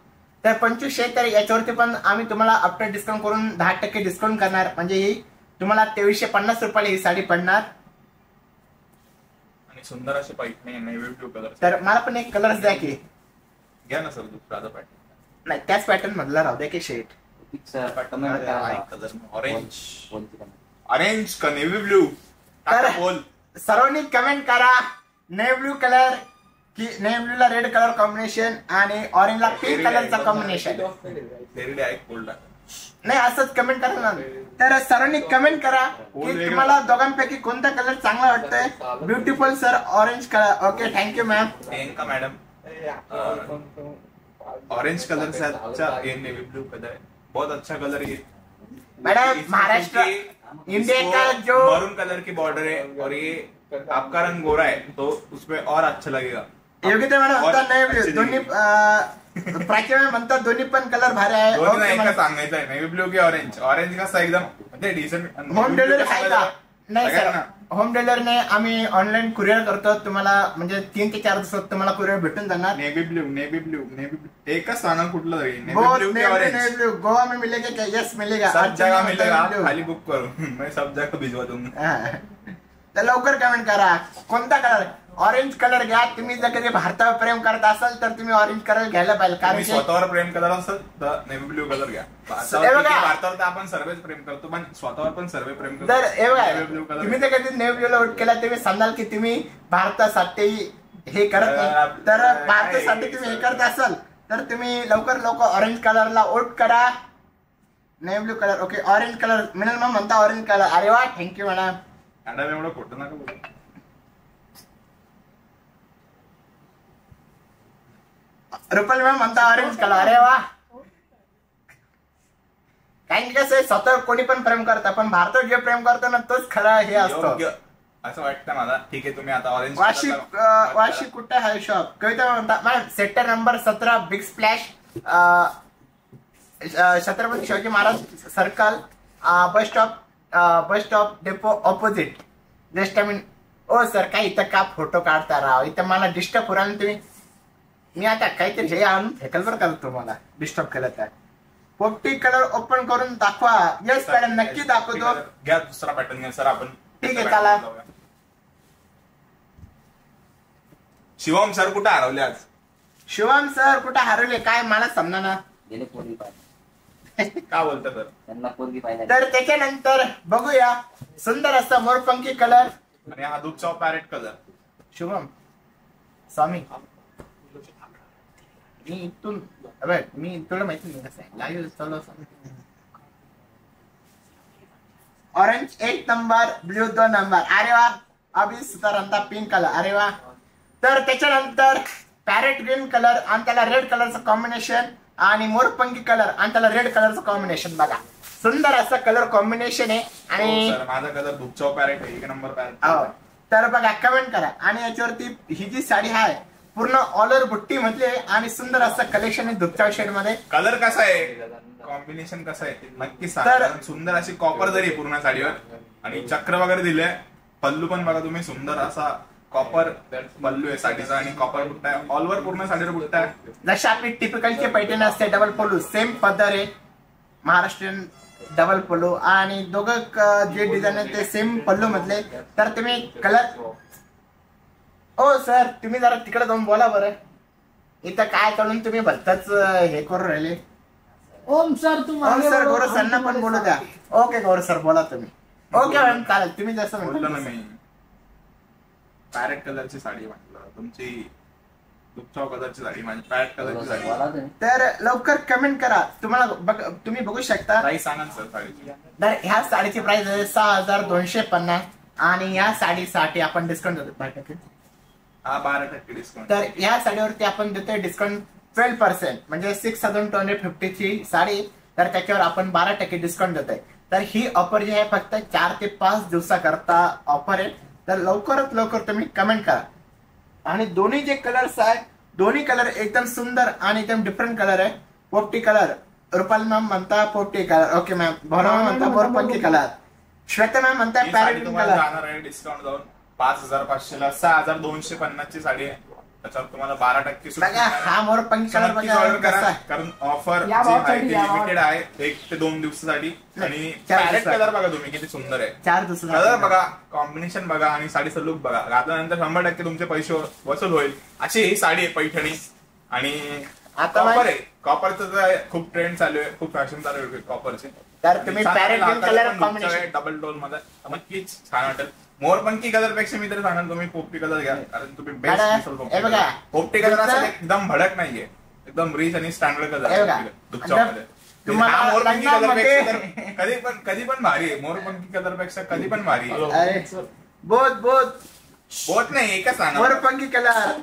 तर 2500 तर याच्यावरती पण आम्ही तुम्हाला आफ्टर डिस्काउंट करून 10% डिस्काउंट करणार म्हणजे ही तुम्हाला 2350 रुपयाला ही साडी पडणार. आणि सुंदर असे पैठणी नेव्ही ब्लू कलर तर मला पण एक कलर्स द्या की घ्या ना सर दुसरा पॅटर्न. नाही त्याच पॅटर्न मधला राहू द्या की शेट सर कमेंट करा. कलर ऑरेंज कोणती comment? ऑरेंज का नेव्ही ब्लू तर- बोल. सर्वांनी कमेंट करा नेव्ही ब्लू कलर की नेव्ही ब्लूला रेड कलर कॉम्बिनेशन आणि ऑरेंजला पिंक कलरचा कॉम्बिनेशन. फेरीडे आहे कोल्ड नाही असंच कमेंट करा ना. तर सर्वांनी कमेंट करा की तुम्हाला दोघांपैकी कोणता कलर चांगला वाटतोय. Beautiful sir orange colour. Okay thank you ma'am. का मैडम ऑरेंज कलर से अच्छा ये नेवी ब्लू कलर है बहुत अच्छा कलर ये. मैडम महाराष्ट्र इंडिया का जो मरून कलर की बॉर्डर है और ये आपका रंग गोरा है तो उसमें और अच्छा लगेगा. योग्यता मॅडम और म्हणतात नाही अच्छी दोन्ही प्राची मॅम म्हणतात दोन्ही पण कलर भारी आहे. दोन्ही ओके नाही का मॅडम. सांगायचं आहे नेव्ही ब्लू की ऑरेंज. ऑरेंज कसा एकदम म्हणजे डिसेंट. होम डिलिव्हरी आहे का नाही सर ना होम डिलिव्हरी नाही आम्ही ऑनलाईन कुरिअर करतो तुम्हाला म्हणजे 3 ते 4 दिवसात तुम्हाला कुरिअर भेटून जाणार. Navy blue navy blue navy blue एकच सांगा कुठलं तरी नेव्ही बहुत ब्लू की नेवी ऑरेंज ब्लू गोवा में मिलेगा क्या यस मिलेगा. सब जगह अर्जुन मिलेगा ब्लू. खाली बुक करो मैं सब जगह भिजवा दूंगा. हा. तर लवकर कमेंट करा कोणता कलर. ऑरेंज कलर घ्या तुम्ही जर कधी भारतावर प्रेम करत असाल तर तुम्ही ऑरेंज कलर घ्यायला पाहिजे कारण तुम्ही की स्वतःवर प्रेम करत असाल तर नेव्ही ब्लू कलर घ्या. हे बघा. भारतावर तर आपण सर्वच प्रेम करतो पण स्वतःवर पण सर्व प्रेम करतो. तर हे बघा नेव्ही ब्लू कलर तुम्ही जर कधी नेव्ही ब्लूला वोट केला तुम्ही सांगाल की तुम्ही भारतासाठी हे करत नाही तर भारतासाठी तुम्ही हे करत असाल तर तुम्ही लवकर ऑरेंज कलरला वोट करा. Navy blue colour okay orange colour Minal ma'am म्हणता ऑरेंज कलर. अरे वा थँक्यू मॅडम. मॅडम एवढं खोटं नका बोलू. रुपल मॅम म्हणता ऑरेंज कलर. अरे वा काही कसं आहे स्वतः कोणी पण प्रेम करता पण भारतावर जे प्रेम करतो ना तोच खरा हे असतो. योग्य असं वाटतं मला. ठीक आहे तुम्ही आता ऑरेंज वाशी वाशी कुठे आहे शॉप कविता म्हणता ma'am sector number 17 big splash Chhatrapati Shivaji Maharaj circle bus stop depot opposite just I mean. Oh sir काय इथं का फोटो काढता राव इथं मला डिस्टर्ब होणार ना तुम्ही. मी आता काहीतरी हे आणून फेकल बरं का तुम्हाला डिस्टर्ब केलं तर. पोपटी कलर ओपन करून दाखवा. येस मॅडम नक्की दाखवतो. घ्या दुसरा पॅटर्न घ्या सर आपण. ठीक आहे, चला. शिवम सर कुठे हरवले आज. शिवम सर कुठे हरवले काय मला समजा ना. गेले पोरगी पाहिजे. का बोलता सर. त्यांना पोरगी पाहिजे. तर त्याच्यानंतर बघूया सुंदर असा मोरपंखी कलर. आणि हा दुपचा पॅरेट कलर. शुभम स्वामी मी इथून मी तुला माहिती नाही कसं आहे लाईव्ह चालू ऑरेंज 1 नंबर ब्ल्यू 2 नंबर. अरे वा अभि सुतारांता पिंक कलर. अरे वा. तर त्याच्यानंतर पॅरेट ग्रीन कलर आणि त्याला रेड कलरचं कॉम्बिनेशन आणि मोरपंखी कलर आणि त्याला रेड कलरचं कॉम्बिनेशन बघा सुंदर असं कलर कॉम्बिनेशन आहे. आणि सर माझा कलर दुपचा पॅरेट आहे 1 नंबर पॅरेट. हो. तर बघा कमेंट करा. आणि याच्यावरती ही जी साडी आहे पूर्ण ऑल ओव्हर बुट्टी मधली आहे आणि सुंदर असं कलेक्शन आहे दुपच्या शेड मध्ये. कलर कसा आहे कॉम्बिनेशन कसं आहे नक्कीच सांगा. तर- कारण सुंदर अशी कॉपर जरी आहे पूर्ण साडीवर आणि चक्र वगैरे दिले. पल्लू पण बघा तुम्ही सुंदर असा कॉपर पल्लू आहे साडीचा आणि कॉपर बुट्टा आहे. ऑल ओव्हर पूर्ण साडीवर बुट्टा आहे. जशी आपली टिपिकलची पैठणी असते डबल पोलू सेम पदर आहे महाराष्ट्रीयन डबल पल्लू आणि दोघं जे डिझाईन आहे ते सेम पल्लू मधले. तर तुम्ही कलर ओ सर तुम्ही जरा तिकडे जाऊन बोला बरं इथं काय करून तुम्ही भलतच हे करून राहिले. ओम सर तू मागे सर बोलो, गौरव हम सरना पण तुम्हारे बोलू साथ द्या. हैं. ओके गौरव सर बोला तुम्ही. ओके मॅडम चालेल तुम्ही जसं बोललो ना म्हणता. मी पॅरेट कलरची साडी म्हटलं तुमची दुपचा कलरची साडी माझी पॅरेट कलरची साडी. बोला तुम्ही. तर लवकर कमेंट करा. तुम्हाला तुम्ही बघू शकता. प्राईस सांगा ना सर साडीची. तर ह्या साडीची प्राइस आहे 6250 आणि या साडीसाठी आपण डिस्काउंट देतो. हा 12% डिस्काउंट. तर या साडीवरती आपण देतोय डिस्काउंट 12% म्हणजे 6250 ची साडी. तर त्याच्यावर आपण 12% डिस्काउंट देतोय. तर ही ऑफर जी आहे फक्त 4 ते 5 दिवसाकरता ऑफर आहे. तर लवकरात लवकर तुम्ही कमेंट करा. आणि दोन्ही जे कलर्स आहेत दोन्ही कलर एकदम सुंदर आणि एकदम डिफरंट कलर आहे. पोपटी कलर रुपाली मॅम म्हणता पोपटी colour. Okay ma'am. Bhavana ma'am म्हणता मोरपंखी कलर. श्वेता मॅम म्हणता ही साडी पॅरेट तुम्हाला कलर. जाणार आहे डिस्काउंट जाऊन 5,500 ला 6,250 ची साडी आहे. त्याच्यावर तुम्हाला 12% सूट बघा हा मोरपंखी कलर नक्कीच ऑर्डर बघा करा कसा आहे. कारण ऑफर या जी आहे भावासाठी ती या लिमिटेड आहे 1 ते 2 दिवसासाठी. आणि 4 पॅरेट दिवसासाठी. कलर बघा तुम्ही किती सुंदर आहे. 4 दुसरा कलर बघा कॉम्बिनेशन बघा आणि साडीचा लुक बघा. घातल्यानंतर 100% तुमचे पैसे वसूल होईल अशी ही साडी आहे पैठणी. आणि आता कॉपर आहे. कॉपरचं खूप ट्रेंड चालू आहे खूप फॅशन चालू आहे कॉपरचे. तर तुम्ही parrot colour combination double tone मध्ये नक्कीच छान वाटेल. मोरपंखी कलर पेक्षा मी तरी सांगाल तुम्ही पोपटी कलर घ्या कारण तुम्ही दादा, बेस्ट हे बघा. पोपटी कलर तुमचं- असं एकदम भडक नाहीये एकदम रिच आणि स्टँडर्ड कलर हे बघा. दुपच्यामध्ये. तुम्हाला हा मोरपंखी कलर लग्नामध्ये- पेक्षा कधी पण भारी आहे. मोरपंखी कलर पेक्षा कधी पण भारी आहे. अरे बोध बोत नाही एकच सांगा. मोरपंखी कलर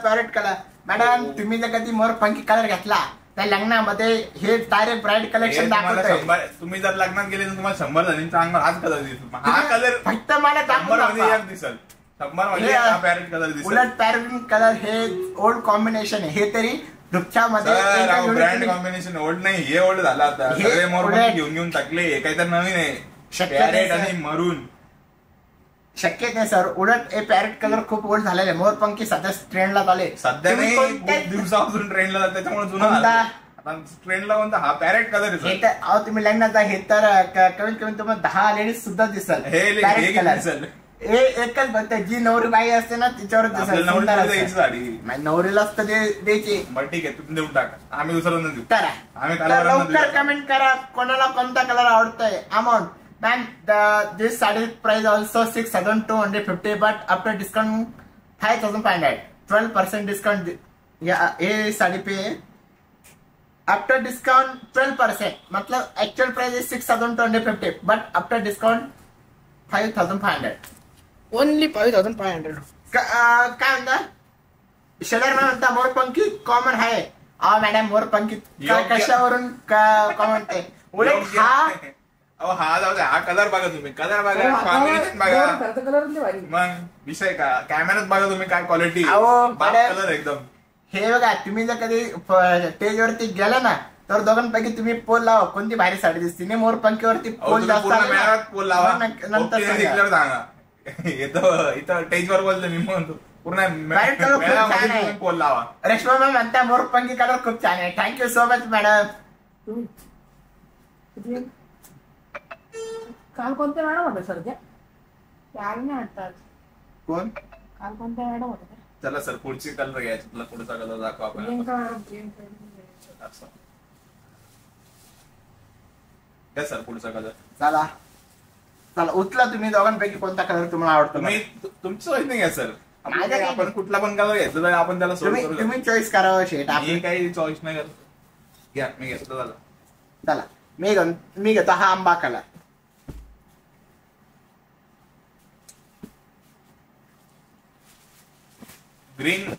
पॅरेट कलर. मॅडम तुम्ही जर कधी मोरपंखी कलर घेतला त्या लग्नामध्ये हे डायरेक्ट ब्राईट हे कलेक्शन तुम्हाला दाखवतोय. 100 तुम्ही जर लग्नात गेले तर तुम्हाला 100 जणींचा अंगावर हाच कलर दिसेल. हा कलर फक्त मला 100 मध्ये दाखवून एक दिसेल. 100 मध्ये हे- हा पॅरेट कलर दिसेल. उलट पॅरेट कलर हे ओल्ड कॉम्बिनेशन आहे. हे तरी दुपच्यामध्ये एकदम ब्रँड unique- कॉम्बिनेशन ओल्ड नाही हे ओल्ड झालं आता. हे सगळे मोरपंखी उलट- घेऊन टाकले. हे काही तर नवीन आहे. शक्य पॅरेट नाही, आणि सर. मरून शक्य नाही सर. उलट हे पॅरेट कलर खूप ओल्ड झालेले. मोरपंखी सध्या ट्रेंडला चाले. सध्या नाही खूप दिवसापासून ट्रेंडला जात त्याच्यामुळे जुना कोणता? झाला. आता ट्रेंडला कोणता हा पॅरेट कलर हे आहे तर अहो तुम्ही लग्नात जा. हे तर कमीत कमी तुम्हाला 10 लेडीज सुद्धा दिसल हे पॅरेट किती कलर. दिसेल? हे एकच बघते जी नवरी बाई असते ना तिच्यावर दिसल. आपल्याला सुंदर नवरीला असते. द्यायची साडी. नाही, नवरीलाच तर द्यायची. बरं ठीक आहे तुम्ही देऊन टाका आम्ही दुसऱ्यांना देऊ. करा आम्ही तर कलरांना लवकर देऊ. कमेंट करा कोणाला कोणता कलर आवडतोय. Amount ma'am this sari price also 6,250 but after discount 5,500 12% discount. ये साड़ी पे आफ्टर डिस्काउंट 12% मतलब actual price is 6,250 but after discount 5,500. Only 5,500. काय म्हणता शेलर मॅम म्हणता मोरपंखी कॉमन आहे. मॅडम मोरपंखी योग्य. कशावरून कॉमन आहे. उलट योग्य. हा अहो हा जाऊ द्या हा कलर बघा तुम्ही कलर बघा कॉम्बिनेशन बघा कलर भारी. मग विषय का कॅमेरात बघा तुम्ही काय क्वालिटी अहो, मॅडम. कलर एकदम. हे बघा तुम्ही जर कधी स्टेजवरती गेला ना तर दोघांपैकी तुम्ही पोल लावा कोणती भारी साडी दिसते. नाही मोरपंखीवरती अहो, पोल तुम्ही जास्त पूर्ण आले ना, मेळाव्यात पोल लावा मग नंतर पोपटीने सांगा. जिंकल्यावर सांगा. इथं स्टेजवर बोलतो मी म्हणतो पूर्ण Direct color खूप छान मेळाव्यामध्ये आहे. तुम्ही पोल लावा. रेश्मा मॅम म्हणता मोरपंखी कलर खूप छान आहे. Thank you so much madam. तुम्ही किती? काल कोणत्या मॅडम होत्या सर त्या काल नाही वाटतात. कोण काल कोणत्या मॅडम होत्या? चला सर पुढची कलर घ्यायची तुला पुढचा कलर दाखवा आपण प्रियंका मॅडम. प्रियंका. असं. द्या सर पुढचा कलर. चला चला उचला तुम्ही दोघांपैकी कोणता कलर तुम्हाला आवडतो. तुम्ही तुमची चॉईस नाही घ्या सर माझं काही आपण कुठला पण कलर घ्यायचा तर आपण त्याला सोड करू तुम्ही चॉईस करावं शेट शकतो. आपली. मी काही चॉईस नाही करत घ्या मी घेतलं झालं. चला मी घेतो हा आंबा कलर. ग्रीन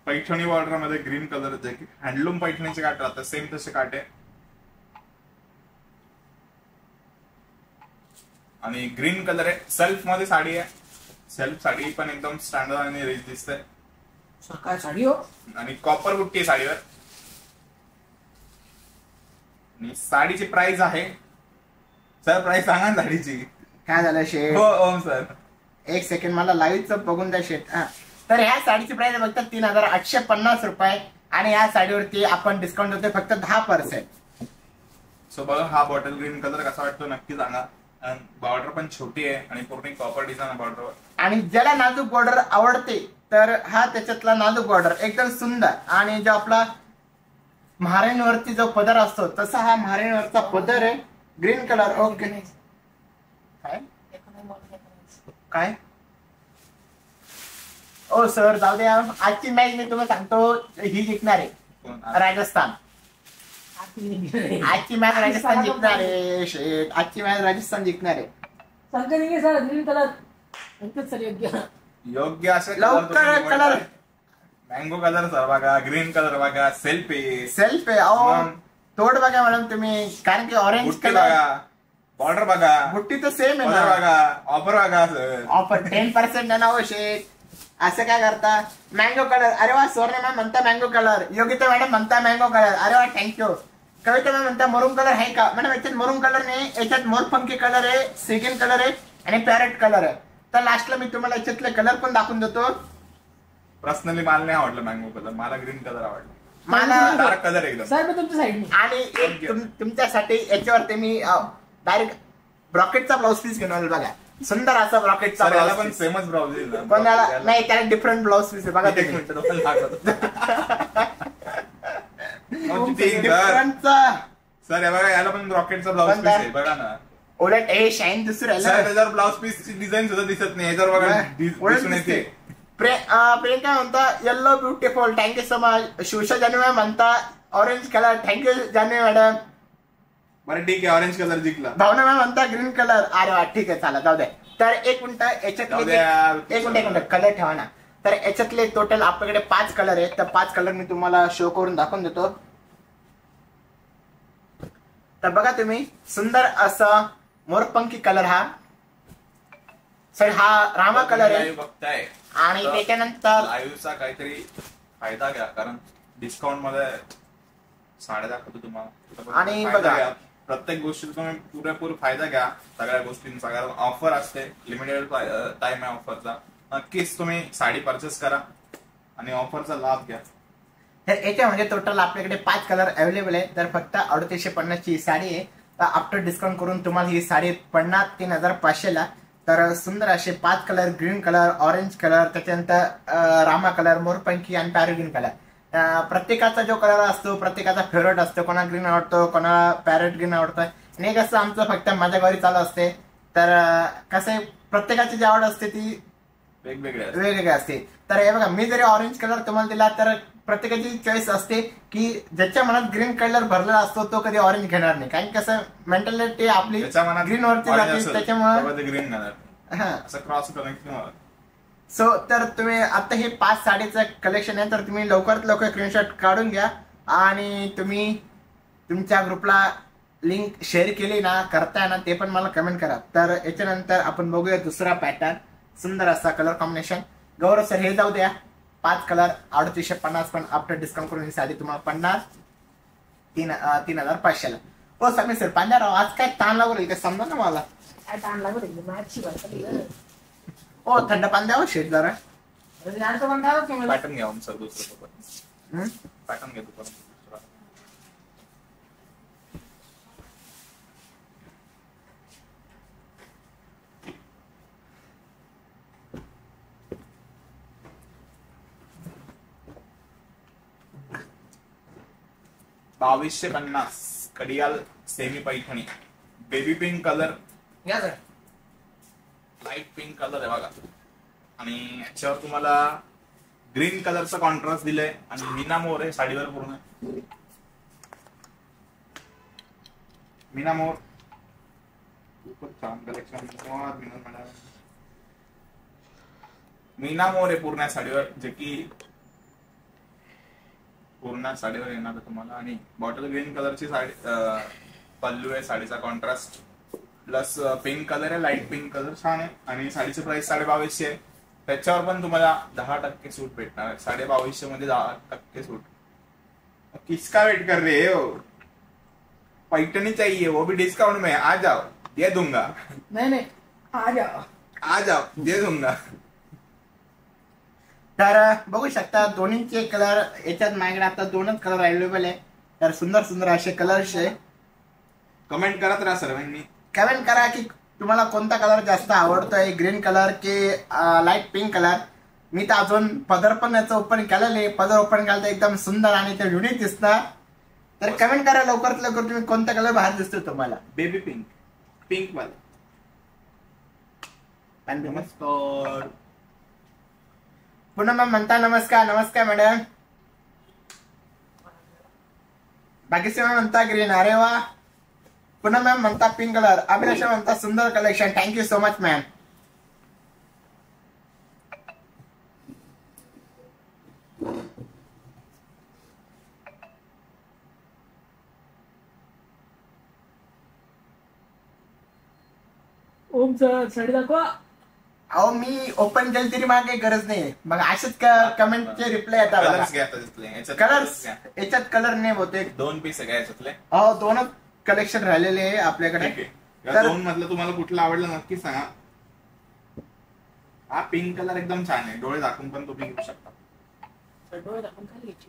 पैठणी बॉर्डर मध्ये ग्रीन कलर हँडलूम पैठणीचे काट राहतात सेम तसे काटे आणि ग्रीन कलर आहे. सेल्फ मध्ये साडी आहे. सेल्फ साडी पण एकदम स्टँडर्ड आणि रिच दिसते सकाळ साडी हो. आणि कॉपर बुट्टी आहे साडीवर. आणि साडीची प्राइस आहे सर प्राइस सांगा ना साडीची. काय झालं शेट हो ओम सर. एक सेकंड मला लाईव्हच बघून द्या शेट. तर ह्या साडीची प्राइस फक्त 3,850 रुपये आणि या साडीवरती आपण डिस्काउंट देतोय फक्त 10%. सो बघा हा बॉटल ग्रीन कलर कसा वाटतो नक्की सांगा. बॉर्डर पण छोटी आहे आणि पूर्ण कॉपर डिझाईन बॉर्डरवर. आणि ज्याला नाजूक बॉर्डर आवडते तर हा त्याच्यातला नाजूक बॉर्डर एकदम सुंदर. आणि जो आपला महाराणीवरती जो पदर असतो तसा हा महाराणीवरचा पदर आहे. Green colour. ओके काय काय ओ सर जाऊ द्या. आजची मॅच मी तुम्हाला सांगतो ही जिंकणार आहे कोण? राजस्थान. आजची मॅच राजस्थान जिंकणार आहे शेट. आजची मॅच राजस्थान जिंकणार आहे. संकलिंगे सर ग्रीन कलर एकच सर योग्य. योग्य असे लवकर कलर मँगो कलर सर बघा ग्रीन कलर बघा सेल्फ आहे. सेल्फ आहे. अहो मग. तोड बघा मॅडम तुम्ही कारण की ऑरेंज बुट्टी कलर बघा बॉर्डर बघा बुट्टी तर सेम आहे कलर ना. बघा ऑफर बघा सर. ऑफर 10% आहे ना हो शेट. असं काय करता? मँगो कलर, अरे वा. सुवर्ण मॅम म्हणता मँगो कलर. योगिता मॅडम म्हणता मँगो कलर, अरे वा थँक्यू. कविता मॅम म्हणता मरून कलर आहे का? मॅडम याच्यात मरून कलर नाही, याच्यात मोरपंखी कलर आहे, सेकंड कलर आहे आणि पॅरेट कलर आहे. तर लास्टला मी तुम्हाला याच्यातले कलर पण दाखवून देतो. पर्सनली मला नाही आवडलं मँगो कलर, मला ग्रीन कलर आवडला. मला डार्क कलर एकदम. साहेब मी तुमच्या साईडने. आणि एक तुमच्यासाठी याच्यावरती मी डायरेक्ट ब्रॉकेटचा ब्लाऊज पीस घेऊन आलो बघा. सुंदर असा ब्रॉकेटचा सर याला ब्लाऊज पण पीस. फेमस ब्राउज आहे. कोणाला नाही, त्याला डिफरंट ब्लाऊज पीस आहे बघा. एक मिनिट तुम्हाला दाखवतो. डिफरंटचा सर हे बघा, याला पण रॉकेटचा ब्लाउज पीस आहे बघा ना. उलट हे शाईन दिसून सर राहिलं. त्याच्यावर ब्लाउज पीस ची डिझाईन सुद्धा दिसत नाही, याच्यावर बघा दिसून येते. प्रियंका म्हणता yellow beautiful, thank you so much. Shivsha Janhavi म्हणता orange colour, thank you Janhavi madam. बरं ठीक आहे, ऑरेंज कलर जिंकला. भावना मॅम म्हणता ग्रीन कलर, अरे वा ठीक आहे चला जाऊ दे. तर एक मिनिट जाऊ द्या. याच्यातले एक मिनिट कलर ठेवा ना. तर याच्यातले टोटल आपल्याकडे 5 कलर आहेत. तर 5 कलर मी तुम्हाला शो करून दाखवून देतो. तर बघा तुम्ही, सुंदर असं मोरपंखी कलर हा. सर हा रामा कलर आहे. बघताय आणि त्याच्यानंतर लाईव्हचा काहीतरी फायदा घ्या, कारण डिस्काउंट मध्ये साड्या दाखवतो तुम्हाला. आणि फायदा बघा. घ्या. प्रत्येक गोष्टीचा तुम्ही पुरेपूर फायदा घ्या. सगळ्या गोष्टींचा, कारण ऑफर असते, लिमिटेड टाइम आहे ऑफरचा. नक्कीच तुम्ही साडी परचेस करा आणि ऑफरचा लाभ घ्या. तर याच्यामध्ये टोटल आपल्याकडे 5 कलर अवेलेबल आहे. तर फक्त 3850 ची साडी आहे. तर आफ्टर डिस्काउंट करून तुम्हाला ही साडी पडणार 3500 ला. तर सुंदर असे 5 colour, green colour, orange colour, त्याच्यानंतर रामा कलर, मोरपंखी आणि पॅरो ग्रीन कलर. प्रत्येकाचा जो कलर असतो प्रत्येकाचा फेवरेट असतो. कोणा ग्रीन आवडतो, कोणा पॅरेट ग्रीन आवडतं. आणि हे कसं आमचं फक्त माझ्या घरी चालू असते. तर कसं आहे, प्रत्येकाची जी आवड असते ती वेगवेगळी असते. तर हे बघा, मी जरी ऑरेंज कलर तुम्हाला दिला तर प्रत्येकाची चॉईस असते की ज्याच्या मनात ग्रीन कलर भरलेला असतो तो कधी ऑरेंज घेणार नाही. कारण कसं मेंटॅलिटी आपली ग्रीन वरती जाते, त्याच्यामुळे ग्रीन कलर असं क्रॉस कनेक्शन. सो तर तुम्ही आता हे 5 साडीचं कलेक्शन आहे. तर तुम्ही लवकरात लवकर स्क्रीनशॉट काढून घ्या आणि तुम्ही तुमच्या ग्रुपला लिंक शेअर केली ना, करताय ना, ते पण मला कमेंट करा. तर याच्यानंतर आपण बघूया दुसरा पॅटर्न. सुंदर असा कलर कॉम्बिनेशन. गौरव सर हे जाऊ द्या. 5 कलर 3850, पण आफ्टर डिस्काउंट करून ही साडी तुम्हाला पडणार 3500 ला. हो समीर सर पांढरा आज काय ताण लागू राहील का समजा ना मला. काय ताण लागत आहे, मॅचची बायका. हो थंड पाणी द्यावं शेट जरा. याचं पण काय होतं मला? पॅटर्न घ्या सर दुसरं. पॅटर्न घ्या दुसरा. $2250 Kadiyal semi Paithani, baby pink colour, घ्या सर. लाईट पिंक कलर आहे बघा. आणि याच्यावर तुम्हाला ग्रीन कलरचा कॉन्ट्रास्ट दिलाय आणि मीना मोर आहे साडीवर पूर्ण. मीना मोर खूप छान कलेक्शन. मीना मोर आहे पूर्ण साडीवर, जे की पूर्ण साडीवर येणार आहे तुम्हाला. आणि बॉटल ग्रीन कलरची साडी पल्लू आहे, साडीचा कॉन्ट्रास्ट प्लस पिंक कलर आहे, लाईट पिंक कलर छान आहे. आणि साडीची प्राइस 2250 आहे. त्याच्यावर पण तुम्हाला 10% सूट भेटणार आहे. 2250 मध्ये 10% सूट. किसका वेट कर रहे हो? पैठणी चाहिए, वो भी डिस्काउंट में. आ जाओ, दे दूंगा. नाही आ जाओ दे दूंगा. तर बघू शकता दोन्हीचे कलर याच्यात माझ्याकडे आता 2च कलर अवेलेबल आहे. तर सुंदर सुंदर असे कलर्स आहे. कमेंट करत राहा सर्वांनी. कमेंट करा की तुम्हाला कोणता कलर जास्त आवडतोय, ग्रीन कलर की लाईट पिंक कलर. मी तर अजून पदर पण याचं ओपन केलेलं आहे. पदर ओपन केलं तर एकदम सुंदर आणि ते युनिक दिसणार. तर कमेंट करा लवकरात लवकर तुम्ही कोणता कलर बाहेर दिसतोय तुम्हाला. बेबी पिंक, पिंक वाला. नमस्कार. पुन्हा मॅम म्हणता नमस्कार. नमस्कार मॅडम. बाकीचे मॅम म्हणता ग्रीन, अरे वा. पुन्हा मॅम म्हणता पिंक कलर. अभिलाषा म्हणता सुंदर collection, thank you so much ma'am. Om sir sari दाखवा. अहो मी ओपन केलं तरी मला काही गरज नाही मग असेच कमेंटचे रिप्लाय येतात कलर्स घ्या आता तिथले. याच्यात कलर्स घ्या. याच्यात कलर नाही होते 2 पीस आहे का याच्यातले? अहो 2च कलेक्शन राहिलेले आहे आपल्याकडे. ठीक आहे. या तर- 2 मधलं तुम्हाला कुठलं आवडलं नक्की सांगा. हा पिंक कलर एकदम छान आहे. डोळे झाकून पण तुम्ही घेऊ शकता. डोळे दाखवून खाली घ्यायची.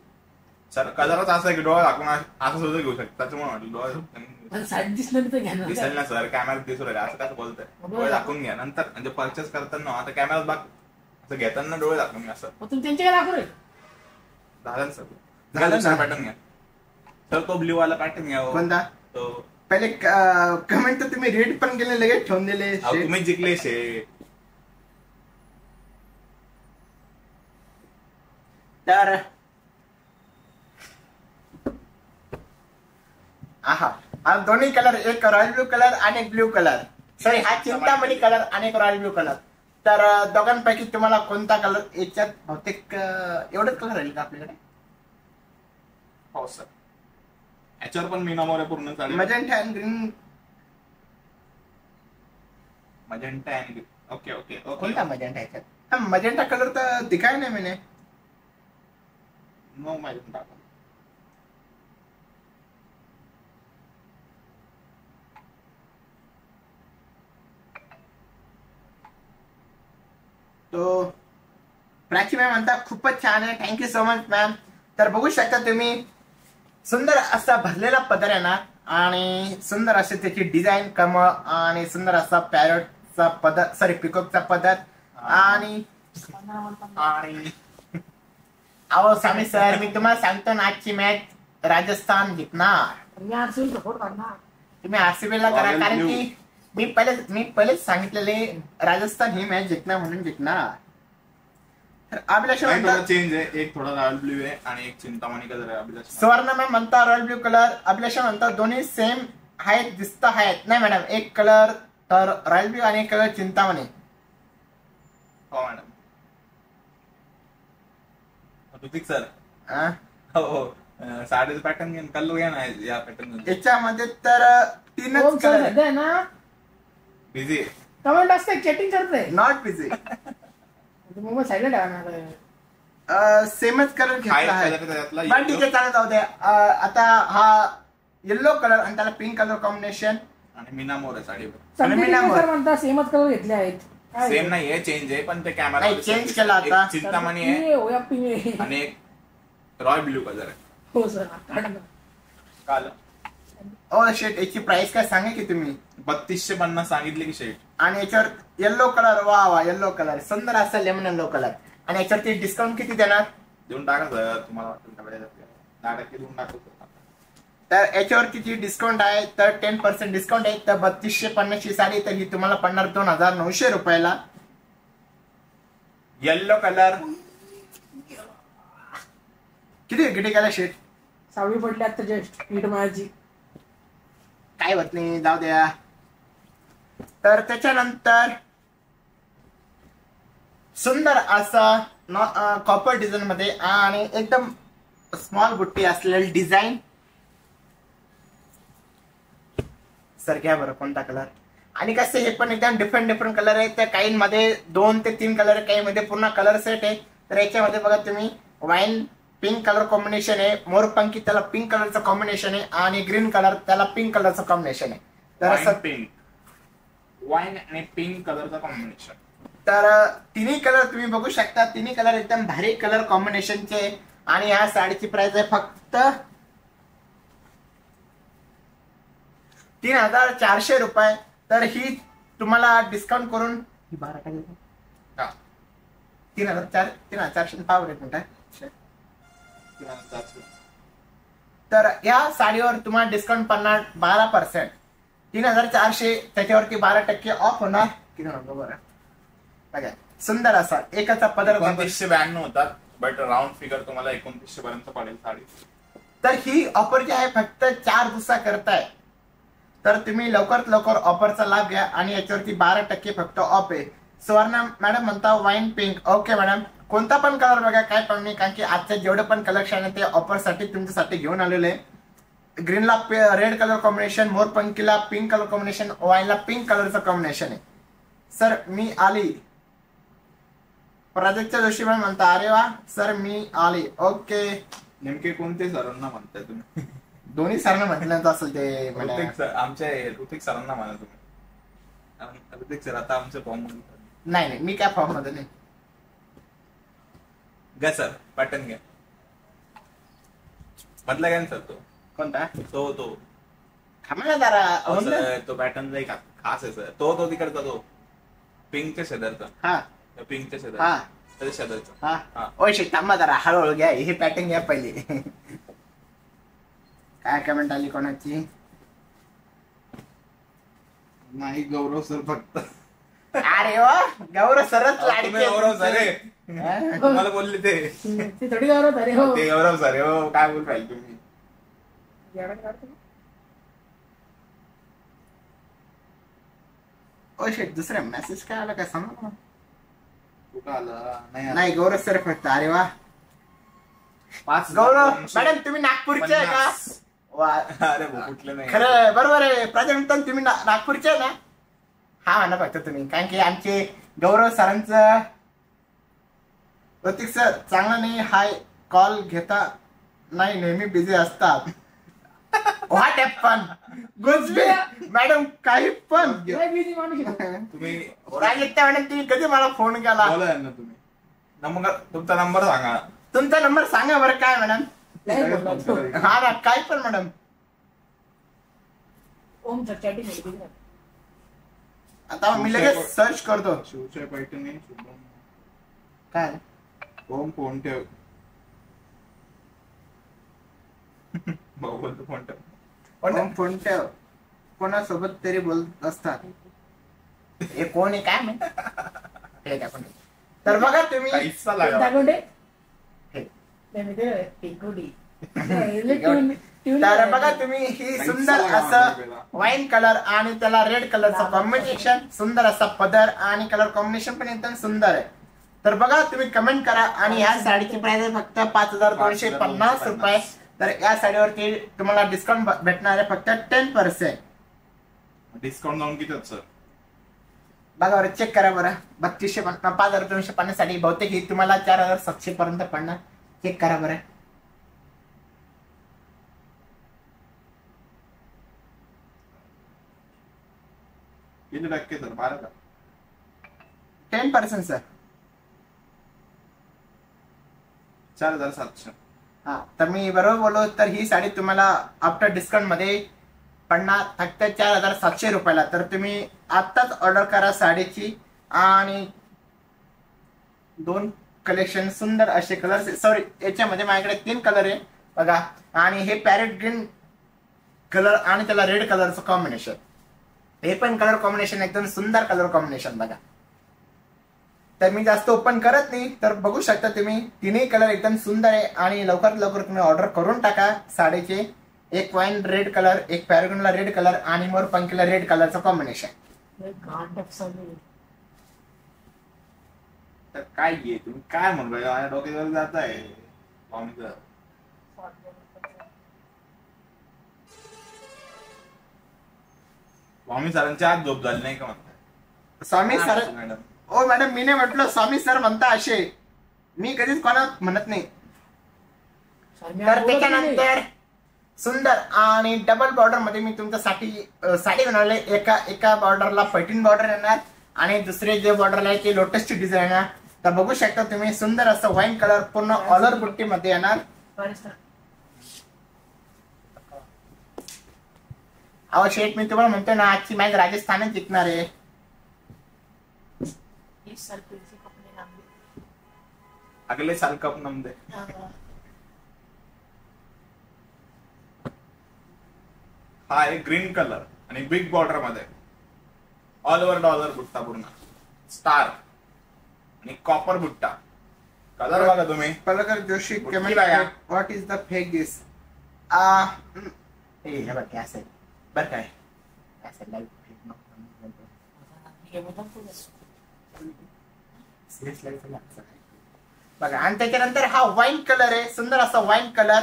सर कलरच असा आहे की डोळे झाकून असं सुद्धा घेऊ शकता. त्याच्यामुळे म्हटलं डोळे झाकून पण साईड दिसलं नाही तर घ्या ना. दिसेल ना सर, कॅमेरात दिसू राहिले असं कसं बोलतंय. डोळे झाकून घ्या नंतर म्हणजे परचेस करताना आता कॅमेरात बघ असं घेताना डोळे झाकून घ्या असं मग तुम्ही त्यांच्याकडे दाखवू रे. झालं ना सर. झालं ना. दुसरा पॅटर्न घ्या सर. तो ब्ल्यू वाला पॅटर्न घ्या हो. कोणता तो पहिले कमेंट तर तुम्ही रीड पण केले लगेच ठेवून दिले अहो, तुम्ही जिंकले शे. तर आहा हा दोन्ही कलर एक रॉयल ब्लू कलर आणि एक ब्ल्यू कलर सॉरी हा चिंतामणी कलर आणि एक रॉयल ब्लू कलर. तर दोघांपैकी तुम्हाला कोणता कलर याच्यात बहुतेक एवढंच कलर राहील का आपल्याकडे? हो सर. याच्यावर पण मीनामोरे पूर्ण चालेल. Magenta and green magenta and okay okay कोणता ओके. मजेंटा याच्यात? हा मजेंटा कलर तर दिखाया नाही मैंने. No magenta. तो प्राची मॅम म्हणता खूपच छान आहे. Thank you so much ma'am. तर बघू शकता तुम्ही सुंदर असा भरलेला पदर आहे ना आणि सुंदर अशी त्याची डिझाईन कमळ आणि सुंदर असा पॅरटचा पदर सॉरी पिकॉकचा पदर आणि आणि अहो स्वामी सर मी तुम्हाला सांगतो ना आजची मॅच राजस्थान जिंकणार. मी आरसीबी सपोर्ट करणार. तुम्ही आरसीबी ला करा Royal कारण Blue. की मी पहिलेच सांगितलेले राजस्थान ही मॅच जिंकणार म्हणून जिंकणार. तर अभिलाष थोडा म्हणतात चेंज आहे. एक थोडा रॉयल ब्ल्यू आहे आणि एक चिंतामणी कलर आहे. अभिलाष सुवर्ण मॅम म्हणता रॉयल ब्ल्यू कलर. अभिलाष म्हणतात दोन्ही सेम आहेत दिसत आहेत. नाही मॅडम एक कलर तर रॉयल ब्ल्यू आणि एक कलर चिंतामणी. हो मॅडम. ऋतिक सर अं? हो हो साडीचं पॅटर्न घ्या कल्लू घ्या ना या पॅटर्न याच्यामध्ये तर ओम तीनच सर कलर सध्या आहे ना बिझी कमेंट असते चॅटिंग करते. नॉट बिझी मोबाईल साईडला ठेवा. सेमच कलर घेतला हाय आहे. कलर त्यातला पण ठीक आहे चालत जाऊ द्या. आता हा येल्लो कलर आणि त्याला पिंक कलर कॉम्बिनेशन आणि मीना मोर आहे साडीवर. संदीप नामवर. सर म्हणता सेमच कलर घेतले आहेत. काय सेम नाहीये चेंज आहे पण ते कॅमेरा नाही, change केला आता. चिंतामणी आहे होया पिंगे. आणि एक रॉयल ब्ल्यू कलर आहे. हो सर काल ओ शेट याची प्राइस काय सांगा की तुम्ही. 3250 सांगितले की शेट. आणि याच्यावर येल्लो कलर वा वा येल्लो कलर सुंदर असा लेमन येल्लो कलर आणि याच्यावरती डिस्काउंट किती देणार? देऊन टाका सर तुम्हाला वाटेल तेवढ्या देतात. 10% देऊन टाकतो. तर याच्यावरती जी डिस्काउंट आहे तर 10% डिस्काउंट आहे. तर 3250 ची साडी तर ही तुम्हाला पडणार 2900 रुपयाला. येल्लो कलर किती केला शेट? 6वी पडली आता जस्ट नीट माझी. काय होत नाही जाऊ द्या. तर त्याच्यानंतर सुंदर असा कॉपर डिझाईन मध्ये आणि एकदम स्मॉल बुट्टी असलेली डिझाईन. सर घ्या बरं कोणता कलर. आणि कसं हे पण एकदम डिफरंट कलर आहे. त्या काहींमध्ये 2 ते 3 कलर काही मध्ये पूर्ण कलर सेट आहे. तर याच्यामध्ये बघा तुम्ही वाईन पिंक कलर कॉम्बिनेशन आहे. मोरपंखी त्याला पिंक कलरचं कॉम्बिनेशन आहे आणि ग्रीन कलर त्याला पिंक कलरचं कॉम्बिनेशन आहे. तर असं पिंक वाईन आणि पिंक कलरचा कॉम्बिनेशन. तर तिन्ही कलर तुम्ही बघू शकता. तिन्ही कलर एकदम भारी कलर कॉम्बिनेशनचे आणि ह्या साडीची प्राइस आहे फक्त 3400 रुपये. तर ही तुम्हाला डिस्काउंट करून ही 12 काय देतो? 3400 पावर एक मिनिट. तर या साडीवर तुम्हाला डिस्काउंट पडणार 12%. 3400 त्याच्यावरती 12% ऑफ होणार. किती होणार बरं बघा सुंदर असा एकाचा पदर. 2992 होतात बट राऊंड फिगर तुम्हाला 2900 पर्यंत पडेल साडी. तर ही ऑफर जी आहे फक्त 4 दिवसा करताय. तर तुम्ही लवकरात लवकर ऑफरचा लाभ घ्या आणि याच्यावरती 12% फक्त ऑफ आहे. सुवर्ण मॅडम म्हणता वाईन पिंक. ओके मॅडम कोणता पण कलर बघा काय पण नाही कारण की आजचं जेवढं पण कलेक्शन आहे ते ऑफरसाठी तुमच्यासाठी घेऊन आलेलं आहे. ग्रीनला रेड कलर कॉम्बिनेशन, मोरपंखीला पिंक कलर कॉम्बिनेशन, वाईनला पिंक कलरचं कॉम्बिनेशन आहे. सर मी आली प्राजक्ता जोशी पण म्हणता अरे वा सर मी आले. ओके, नेमके कोणते सरांना म्हणताय तुम्ही? दोन्ही सरांना म्हटलं असेल ते म्हणे. ऋतिक सर, आमच्या ऋतिक सरांना म्हणा तुम्ही. ऋतिक सर आता आमचं फॉर्म नाही नाही, मी काय फॉर्म मध्ये नाही. घ्या सर, पॅटर्न घ्या. म्हटलं काय सर तो कोणता तो थांबा ना जरा. अहो सर, तो पॅटर्न लई खास आहे सर. तो तिकडचा तो पिंकच्या शेजारचा, हा पिंकच्या हा शेजारचा, त्याच्या शेजारचा. हा ओ शिट, थांबा जरा, हळूहळू घ्या. हे पॅटर्न घ्या पहिले. काय कमेंट आली कोणाची? नाही गौरव सर फक्त. अरे वा, गौरव सरच लाडके तुम्ही गौरव सर आहे. हा? तुम्हाला बोलले ते ते थोडी गौरव अरे हो. ते गौरव सर आहे. हो, काय बोल पाहिजे तुम्ही? येडा काढतो ना. ओ शिट, दुसरा मेसेज काय आला काय सांगा ना. कुठं आला? नाही आला. नाही, गौरव सर फक्त. अरे वा, 5,000 गौरव मॅडम तुम्ही नागपूरचे आहे का? 50. वा, अरे भाऊ, कुठलं नाही. खरं बरोबर आहे. प्राजक्ता तुम्ही नागपूरचे आहे ना? हा म्हणा फक्त तुम्ही, कारण की आमचे गौरव सरांचं प्रतीक सर चांगला नाही. हाय कॉल घेता नाही, नेहमी बिझी असतात. व्हॉट पण गुजबे मॅडम काही पण. लय busy माणूस आहे. तुम्ही प्राजक्ता मॅडम तुम्ही कधी मला फोन केला? बोला ना तुम्ही. तुमचा नंबर सांगा. तुमचा नंबर सांगा बरं. काय मॅडम? लय बोलला तो. हा ना, काय पण मॅडम. ओम सर चॅटिंग आहे. आता मी लगेच सर्च करतो. शिवशाय पैठणी शुभम. काय ओम फोन ठेव. भाऊ बोलतो फोन ठेव. ओम फोन ठेव. कोणासोबत तरी बोलत असतात. हे कोण आहे काय माहित? ठीक आहे पण. तर बघा तुम्ही काहीच लागा. दाखवून दे. हे. नाही, मी ते टिकुडी. तर बघा तुम्ही ही सुंदर असं वाईन कलर आणि त्याला रेड कलरचं कॉम्बिनेशन, सुंदर असा पदर आणि कलर कॉम्बिनेशन पण एकदम सुंदर आहे. तर बघा तुम्ही कमेंट करा. आणि या साडीची प्राइस आहे फक्त 5,250 रुपये. तर या साडीवरती तुम्हाला डिस्काउंट भेटणार आहे फक्त 10%. डिस्काउंट जाऊन किती सर? बघा बरं, चेक करा बरं. 5,250 साठी बहुतेक ही तुम्हाला 4,700 पर्यंत पडणार. चेक करा बरं. किती टक्के सर? 12 का? 10% सर. 4,700. हा, तर मी बरोबर बोललो. तर ही साडी तुम्हाला आफ्टर डिस्काउंट मध्ये पडणार फक्त 4,700 रुपयाला. तर तुम्ही आत्ताच ऑर्डर करा साडीची. आणि 2 कलेक्शन सुंदर असे कलर, सॉरी याच्यामध्ये माझ्याकडे 3 कलर आहे बघा. आणि हे पॅरेट ग्रीन कलर आणि त्याला रेड कलरचं कॉम्बिनेशन. हे पण कलर कॉम्बिनेशन एकदम सुंदर कलर कॉम्बिनेशन बघा. तर मी जास्त ओपन करत नाही. तर बघू शकता तुम्ही, तिन्ही कलर एकदम सुंदर आहे. आणि लवकरात लवकर तुम्ही ऑर्डर करून टाका साडीचे. एक वाईन रेड कलर, एक पॅरेगॉनला रेड कलर आणि मोर पंखीला रेड कलरचं कॉम्बिनेशन. तर काय घे तुम्ही, काय म्हणताय? माझ्या डोक्यावर जात आहे. स्वामी सरांची आज झोप झाली नाही का म्हणताय? स्वामी सर, मॅडम ओ मॅडम मी नाही म्हटलं. स्वामी सर म्हणता असे, मी कधीच कोणा म्हणत नाही. तर त्याच्यानंतर सुंदर आणि डबल बॉर्डर मध्ये मी तुमच्यासाठी साडी बनवली. एका बॉर्डरला पैठणी बॉर्डर येणार आणि दुसरे जे बॉर्डरला आहे ते लोटसची डिझाईन येणार. तर बघू शकता तुम्ही, सुंदर असं वाईन कलर पूर्ण ऑल ओव्हर बुट्टी मध्ये येणार. अहो शेठ, मी तुम्हाला म्हणतो ना, आजची मॅच राजस्थानच जिंकणार आहे. अगले साल कप नमदे. हा आहे ग्रीन कलर आणि बिग बॉर्डर मध्ये ऑल ओव्हर डॉलर बुट्टा पूर्ण स्टार आणि कॉपर बुट्टा. कलर बघा तुम्ही. पलकर जोशी बुट्टी कमेंट बघा. व्हॉट इज द फेक दिस? हे बघ काय असेल बरं. काय असेल लाईव्ह बघा. आणि त्याच्यानंतर हा वाईन कलर आहे, सुंदर असा वाईन कलर.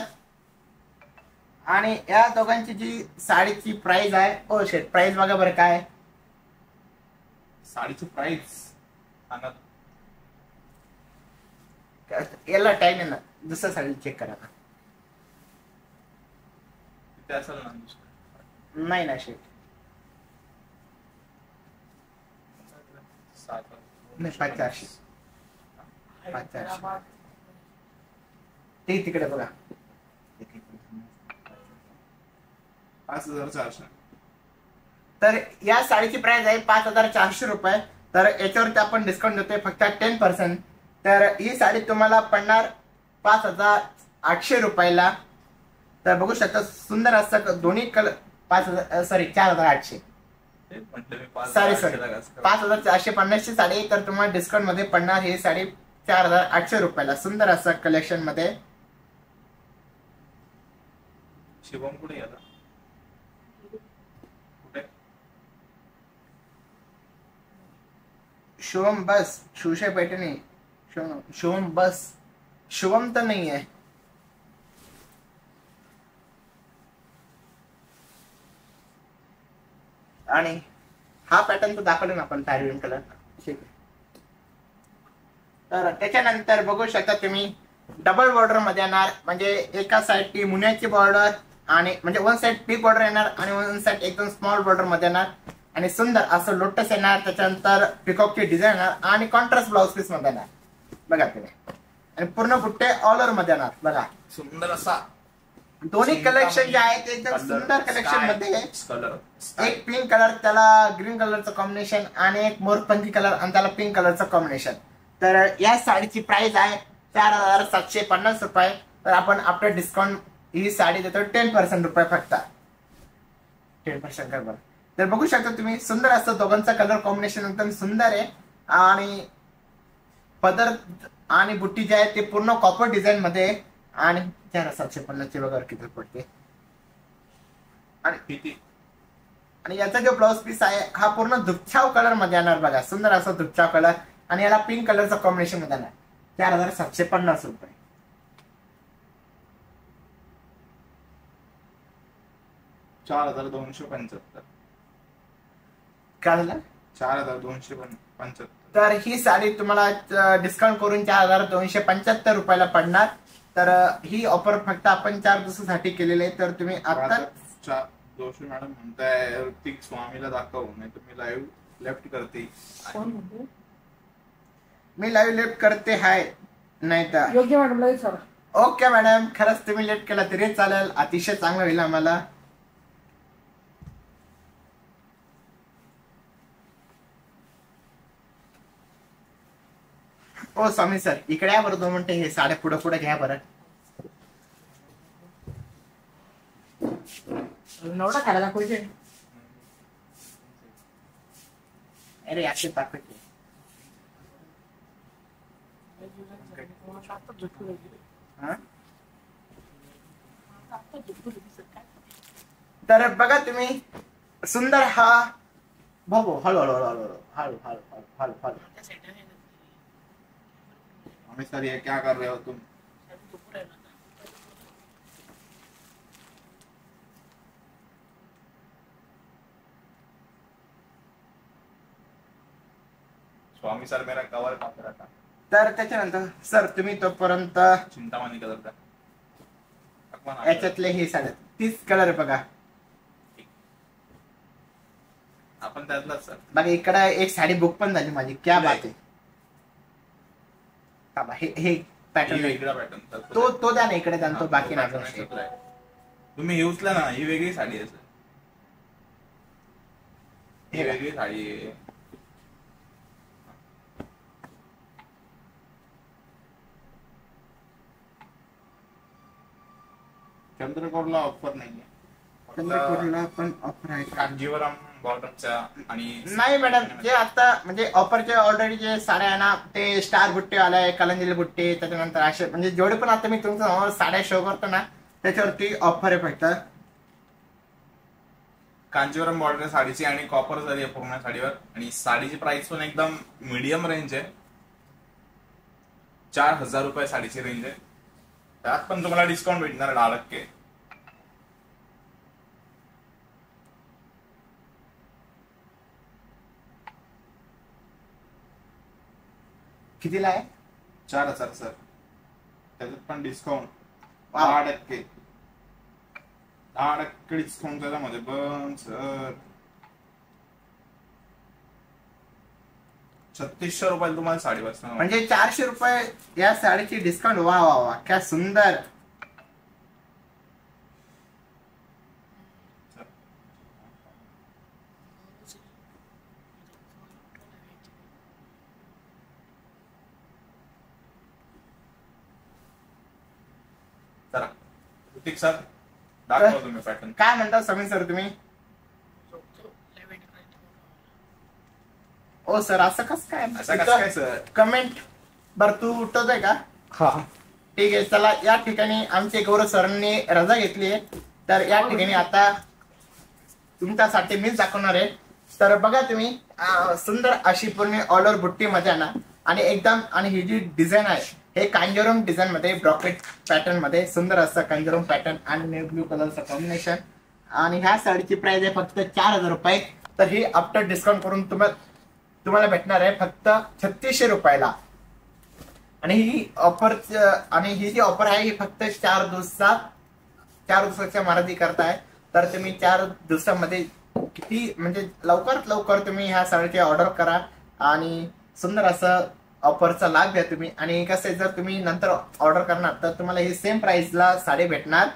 आणि या दोघांची जी साडीची प्राइस आहे, ओ शेट प्राइस बघा बरं काय. साडीची प्राइस सांगा. याला टाइम आहे ना, दुसऱ्या साडी चेक करा ना. तिथे असेल ना दुसरं. नाही ना शेट, नाही 5,400. 5,400 ते तिकडे बघा. 5,400. तर या साडीची प्राइस आहे 5,400 रुपये. तर याच्यावरती आपण डिस्काउंट देतोय फक्त 10%. तर ही साडी तुम्हाला पडणार 5,800 रुपयाला. तर बघू शकता सुंदर असं दोन्ही कलर. 4,800. म्हटलं मी सॉरी 5,400 5,450 ची साडी. तर तुम्हाला डिस्काउंट मध्ये पडणार ही साडी 4,800 रुपयाला. सुंदर असं कलेक्शन मध्ये. शिवम कुठे गेला? कुठे? शुभम बस शिवशाही पैठणी. शुभम बस. शुभम तर नाही आहे. आणि हा पॅटर्न तर दाखवला ना आपण पॅरियन कलर. ठीक आहे. तर त्याच्यानंतर बघू शकता तुम्ही डबल बॉर्डर मध्ये येणार. म्हणजे एका साइड मुन्याची बॉर्डर आणि म्हणजे वन साइड बिग बॉर्डर येणार आणि वन साइड एकदम स्मॉल बॉर्डर मध्ये येणार. आणि सुंदर असं लोटस येणार. त्याच्यानंतर पिकॉकची डिझाईन येणार आणि कॉन्ट्रास्ट ब्लाउज पीस मध्ये येणार. बघा तुम्ही. आणि पूर्ण बुट्टे ऑल ओव्हर मध्ये येणार. बघा सुंदर असा दोन्ही कलेक्शन जे आहेत एकदम सुंदर कलेक्शन मध्ये. कलर एक पिंक कलर, त्याला ग्रीन कलरचं कॉम्बिनेशन आणि एक मोरपंखी कलर आणि त्याला पिंक कलरचं कॉम्बिनेशन. तर या साडीची प्राइस आहे 4,750 रुपये. तर आपण आफ्टर डिस्काउंट ही साडी देतो 10% रुपये फक्त. 10% कर बरं. तर बघू शकता तुम्ही सुंदर असतं. दोघांचा कलर कॉम्बिनेशन एकदम सुंदर आहे. आणि पदर आणि बुट्टी जे आहे ते पूर्ण कॉपर डिझाईन मध्ये. आणि 4,750 ची वगैरे किती पडते. आणि किती? आणि याचा जो ब्लाउज पीस आहे हा पूर्ण दुपछाव कलर मध्ये येणार. बघा सुंदर असा दुपछाव कलर आणि याला पिंक कलरचं कॉम्बिनेशन मध्ये येणार. 4,750 रुपये. 4,275. काय झालं? 4,275. तर ही साडी तुम्हाला डिस्काउंट करून 4,275 रुपयाला पडणार. तर ही ऑफर फक्त आपण 4 दिवसासाठी केलेली आहे. तर तुम्ही आता जोशी मॅडम म्हणताय ऋतिक स्वामीला दाखव, नाही तुम्ही लाईव्ह लेफ्ट करते. कोण म्हणते? मी लाईव्ह लेफ्ट करते हाय. नाही तर योग्य मॅडम लगेच सर. ओके मॅडम, खरंच तुम्ही लेट केला तरी चालेल. अतिशय चांगलं होईल आम्हाला. ओ स्वामी सर इकडे या बरं 2 मिनिटं. हे साड्या पुढे पुढे घ्या बरं. नवडा खायला दाखवायचे. अरे याचे दाखवते. हा? तर बघा तुम्ही सुंदर हा भाऊ. हळू हळू हळू हळू हळू हळू हळू हळू हळू. अमित सर ये क्या कर रहे हो तुम? स्वामी सर मेरा कवर काप रहा था. तर त्याच्यानंतर सर तुम्ही तोपर्यंत चिंतामणी कलर का याच्यातले हे साड्या 30 कलर बघा. आपण त्यातलाच सर. बघा इकडे एक साडी बुक पण झाली माझी. क्या बात आहे. हे पॅटर्न वेगळा पॅटर्न तो द्या ना इकडे जाणतो. बाकी नाही. तुम्ही हे उचला ना. ही वेगळी साडी आहे सर. ही हे वेगळी साडी आहे. चंद्रकोरला ऑफर नाहीये. चंद्रपूरला पण ऑफर आहे. कांजीवरम बॉटमच्या आणि नाही मॅडम, जे आता म्हणजे ऑफरचे ऑलरेडी जे साड्या आहे ना ते स्टार बुट्टे आलाय, कलंजिली बुट्टे, त्याच्यानंतर असे म्हणजे जेवढे पण आता मी तुमचं साड्या शो करतो ना त्याच्यावरती ऑफर आहे फक्त. कांजीवरम बॉर्डर साडीची आणि कॉपर झाली आहे पूर्ण साडीवर. आणि साडीची प्राइस पण एकदम मीडियम रेंज आहे. 4,000 रुपये साडीची रेंज आहे. त्यात पण तुम्हाला डिस्काउंट भेटणार 10%. कितीला आहे? 4,000 सर. त्याच्यात पण डिस्काउंट वा. 10%. 10% डिस्काउंट त्याच्यामध्ये पण सर 3600 रुपयाला तुम्हाला साडी बसणार. म्हणजे 400 रुपये या साडीची डिस्काउंट. वा वा वा, क्या सुंदर. चला ऋतिक सर दाखवा तुम्ही पॅटर्न. काय म्हणता समीर सर तुम्ही? ओ सर असं कसं काय? असं कसं काय सर? कमेंट बर तू उठवतोय का? हा. ठीक आहे, चला या ठिकाणी आमचे गौरव सरांनी रजा घेतली आहे, तर या ठिकाणी आता तुमच्यासाठी मीच दाखवणार आहे. तर बघा तुम्ही सुंदर अशी पूर्ण ऑल ओव्हर बुट्टी मध्ये आहे ना, आणि एकदम आणि ही जी डिझाईन आहे हे कांजोरम डिझाईन मध्ये ब्रॉकेट पॅटर्न मध्ये सुंदर असं कांजोरम पॅटर्न आणि नेव्ही ब्लू कलरचं कॉम्बिनेशन. आणि ह्या साडीची प्राइस आहे फक्त 4000 रुपये. तर ही आफ्टर डिस्काउंट करून तुम्हाला भेटणार आहे फक्त 3600 रुपयाला. आणि ही ऑफर ही जी ऑफर आहे ही फक्त 4 दिवसाच्या मर्यादी करताय. तर तुम्ही 4 दिवसामध्ये किती म्हणजे लवकरात लवकर तुम्ही ह्या साडीची ऑर्डर करा आणि सुंदर असं ऑफरचा लाभ घ्या तुम्ही. आणि कसं आहे, जर तुम्ही नंतर ऑर्डर करणार तर तुम्हाला ही सेम प्राइसला साडी भेटणार.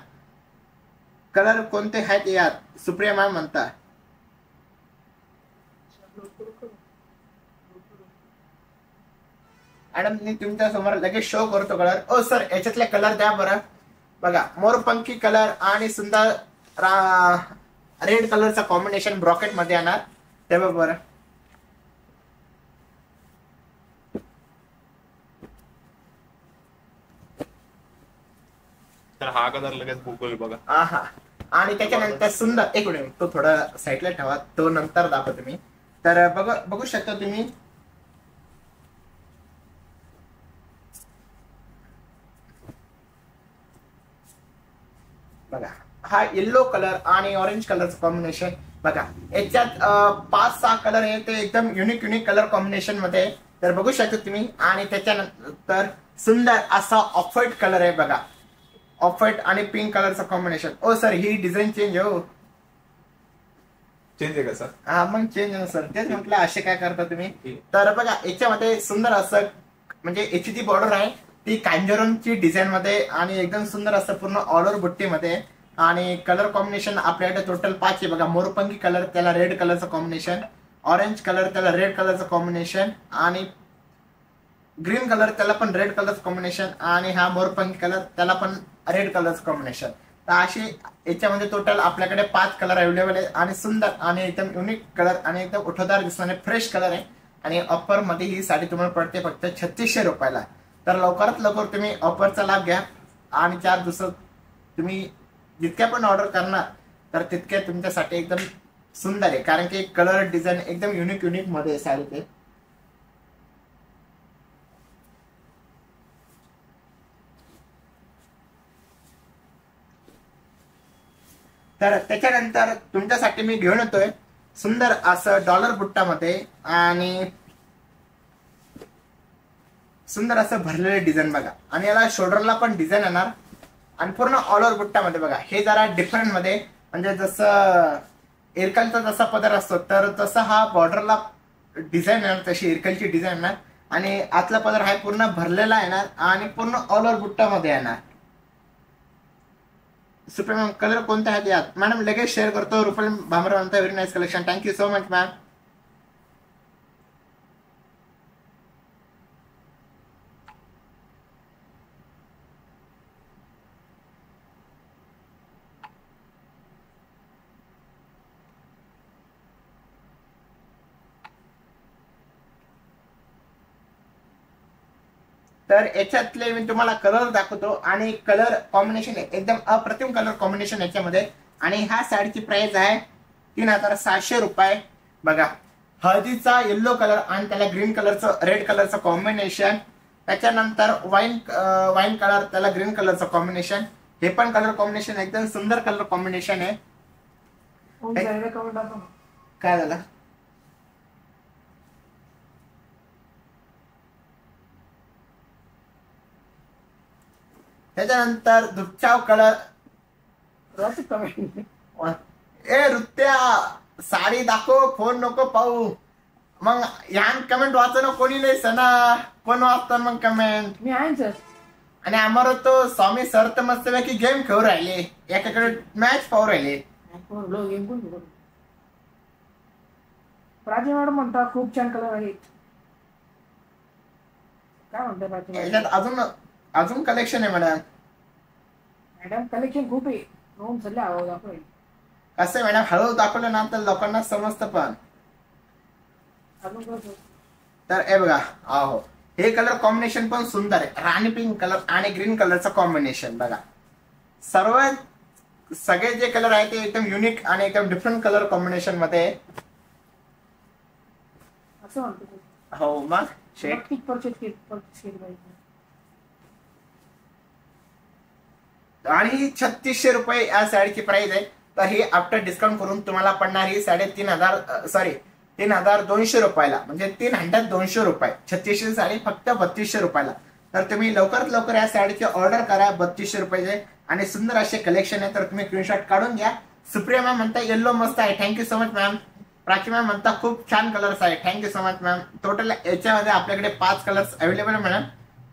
कलर कोणते आहेत यात सुप्रिया मॅम म्हणता? मॅडम मी तुमच्या समोर लगेच शो करतो कलर. ओ सर याच्यातले कलर द्या बरं. बघा मोरपंखी कलर आणि सुंदर रेड कलरचा कॉम्बिनेशन ब्रॉकेट मध्ये येणार ते बरं. तर हा कलर लगेच बुक होईल बघा. हा. आणि त्याच्यानंतर सुंदर एक मिनिट तो थोडा साईडला ठेवा, तो नंतर दाखवतो तुम्ही. तर बघू शकता तुम्ही बघा हा येल्लो कलर आणि ऑरेंज कलरचं कॉम्बिनेशन. बघा याच्यात 5-6 कलर आहे ते एकदम युनिक कलर कॉम्बिनेशन मध्ये. तर बघू शकता तुम्ही. आणि त्याच्यानंतर सुंदर असा ऑफ व्हाईट कलर आहे बघा, ऑफ व्हाईट आणि पिंक कलरचं कॉम्बिनेशन. ओ सर ही डिझाईन चेंज हो. चेंज आहे का सर? हा मग चेंज आहे सर, तेच म्हटलं असे काय करता तुम्ही. तर बघा याच्यामध्ये सुंदर असं म्हणजे याची जी बॉर्डर आहे ती कांजोरमची डिझाईन मध्ये आणि एकदम सुंदर असं पूर्ण ऑल ओव्हर बुट्टीमध्ये. आणि कलर कॉम्बिनेशन आपल्याकडे टोटल 5 आहे बघा. मोरपंखी कलर त्याला रेड कलरचं कॉम्बिनेशन, ऑरेंज कलर त्याला रेड कलरचं कॉम्बिनेशन, आणि ग्रीन कलर त्याला पण रेड कलरचं कॉम्बिनेशन, आणि हा मोरपंखी कलर त्याला पण रेड कलरचं कॉम्बिनेशन. तर अशी याच्यामध्ये टोटल आपल्याकडे 5 कलर अवेलेबल आहे. आणि सुंदर आणि एकदम युनिक कलर आणि एकदम उठवदार दिसणारे फ्रेश कलर आहे. आणि ऑफर मध्ये ही साडी तुम्हाला पडते फक्त 3600 रुपयाला. तर लवकरात लवकर तुम्ही ऑफरचा लाभ घ्या. आणि 4 दिवसात तुम्ही जितक्या पण ऑर्डर करणार तर तितक्या तुमच्यासाठी एकदम सुंदर आहे, कारण की कलर डिझाईन एकदम युनिक मध्ये साडीचे. तर त्याच्यानंतर तुमच्यासाठी मी घेऊन येतोय सुंदर असं डॉलर बुट्टामध्ये आणि सुंदर असं भरलेलं डिझाईन बघा. आणि याला शोल्डरला पण डिझाईन येणार आणि पूर्ण ऑल ओव्हर बुट्टामध्ये बघा. हे जरा डिफरंट मध्ये म्हणजे जसं इरकलचा जसा पदर असतो तर तसा हा बॉर्डरला डिझाईन येणार, तशी इरकलची डिझाईन येणार. आणि आतला पदर हा पूर्ण भरलेला येणार आणि पूर्ण ऑल ओव्हर बुट्टामध्ये येणार. सुप्रिया मॅम कलर कोणते आहेत यात? मॅडम लगेच शेअर करतो. रुपल भामरे म्हणता very nice collection. Thank you so much ma'am. तर याच्यातले मी तुम्हाला कलर दाखवतो आणि कलर कॉम्बिनेशन एकदम अप्रतिम कलर कॉम्बिनेशन याच्यामध्ये. आणि ह्या साडीची प्राइस आहे 3700 रुपये. बघा हळदीचा येल्लो कलर आणि त्याला ग्रीन कलरचं रेड कलरचं कॉम्बिनेशन. त्याच्यानंतर वाईन कलर त्याला ग्रीन कलरचं कॉम्बिनेशन. हे पण कलर कॉम्बिनेशन एकदम सुंदर कलर कॉम्बिनेशन आहे. काय झालं? त्याच्यानंतर दुपचाव कलर. कमेंट ए ऋत्या साडी दाखव, फोन नको पाहू. मग ह्यान कमेंट वाचणं कोणी नाही सना, कोण वाचतं मग कमेंट. मी आहे सर. आणि आम्हाला तो स्वामी सर तर मस्तपैकी गेम खेळू राहिले, एकाकडे मॅच पाहू राहिले. गेम कोण प्राची मॅडम म्हणतात खूप छान कलर आहे. काय म्हणतात प्राची याच्यात अजून कलेक्शन आहे मॅडम. मॅडम कलेक्शन खूप आहे. रोम सल्ले आवाज आपण कसं मॅडम हळू दाखवलं ना तर लोकांना समजतं. पण तर हे बघा, अहो हे कलर कॉम्बिनेशन पण सुंदर आहे. राणी पिंक कलर आणि ग्रीन कलरचं कॉम्बिनेशन बघा. सगळे जे कलर आहे ते एकदम युनिक आणि एकदम डिफरंट कलर कॉम्बिनेशन मध्ये असं म्हणतो. हो मग शेट आणि 3600 रुपये या साडीची प्राइस आहे. तर ही आफ्टर डिस्काउंट करून तुम्हाला पडणार ही 3200 रुपयाला, म्हणजे 3200 रुपये. 3600 साडी फक्त 3200 रुपयाला. तर तुम्ही लवकरात लवकर या साडीची ऑर्डर करा 3200 रुपयाचे. आणि सुंदर असे कलेक्शन आहे, तर तुम्ही स्क्रीनशॉट काढून घ्या. सुप्रिया मॅम म्हणता येल्लो मस्त आहे, thank you so much ma'am. Prachi ma'am म्हणता खूप छान कलर्स आहे, thank you so much ma'am. Total याच्यामध्ये आपल्याकडे 5 कलर्स अवेलेबल आहे मॅडम.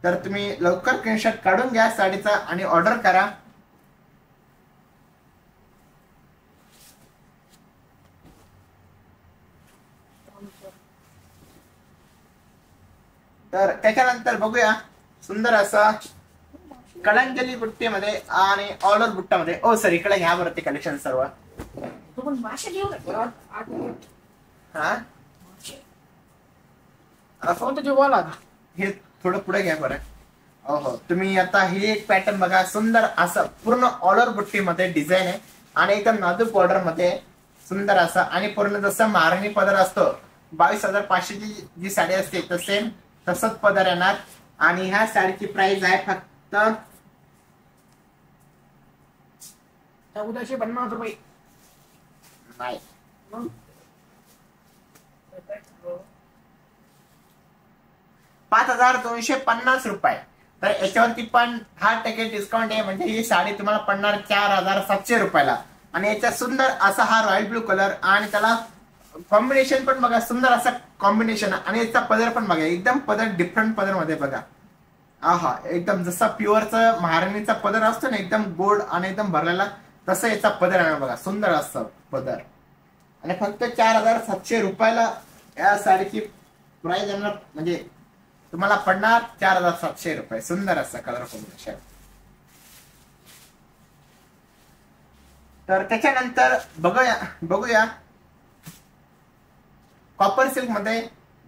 तर तुम्ही लवकर स्क्रीनशॉट काढून घ्या साडीचा आणि ऑर्डर करा. तर त्याच्यानंतर बघूया सुंदर असा कलांजली बुट्टीमध्ये आणि ऑल ओव्हर बुट्टामध्ये. ओ सर इकडे घ्या बरं ते कलेक्शन सर्व. हा हे थोडं पुढे घ्या बरं. हो तुम्ही आता ही एक पॅटर्न बघा. सुंदर असं पूर्ण ऑल ओव्हर बुट्टीमध्ये डिझाईन आहे आणि एकदम नाजूक बॉर्डर मध्ये सुंदर असं. आणि पूर्ण जसं महाराणी पदर असतो 22,500 जी साडी असते तर सेम तसंच पदर येणार. आणि ह्या साडीची प्राइस आहे फक्त 1450 रुपये. नाही 5250 रुपये. तर याच्यावरती पण 10% डिस्काउंट आहे, म्हणजे ही साडी तुम्हाला पडणार 4700 रुपयाला. आणि याच्यात सुंदर असा हा रॉयल ब्लू कलर आणि त्याला कॉम्बिनेशन पण बघा, सुंदर असा कॉम्बिनेशन. आणि याचा पदर पण बघा, एकदम पदर डिफरंट पदर मध्ये बघा. आहा एकदम जसा प्युअरचा महाराणीचा पदर असतो ना, एकदम गोड आणि एकदम भरलेला, तसं याचा पदर आहे बघा. सुंदर असतं पदर. आणि फक्त 4700 रुपयाला या साडीची प्राइस येणार, म्हणजे तुम्हाला पडणार 4700 रुपये. सुंदर असा कलर कॉम्बिनेशन. तर त्याच्यानंतर बघूया कॉपर सिल्क मध्ये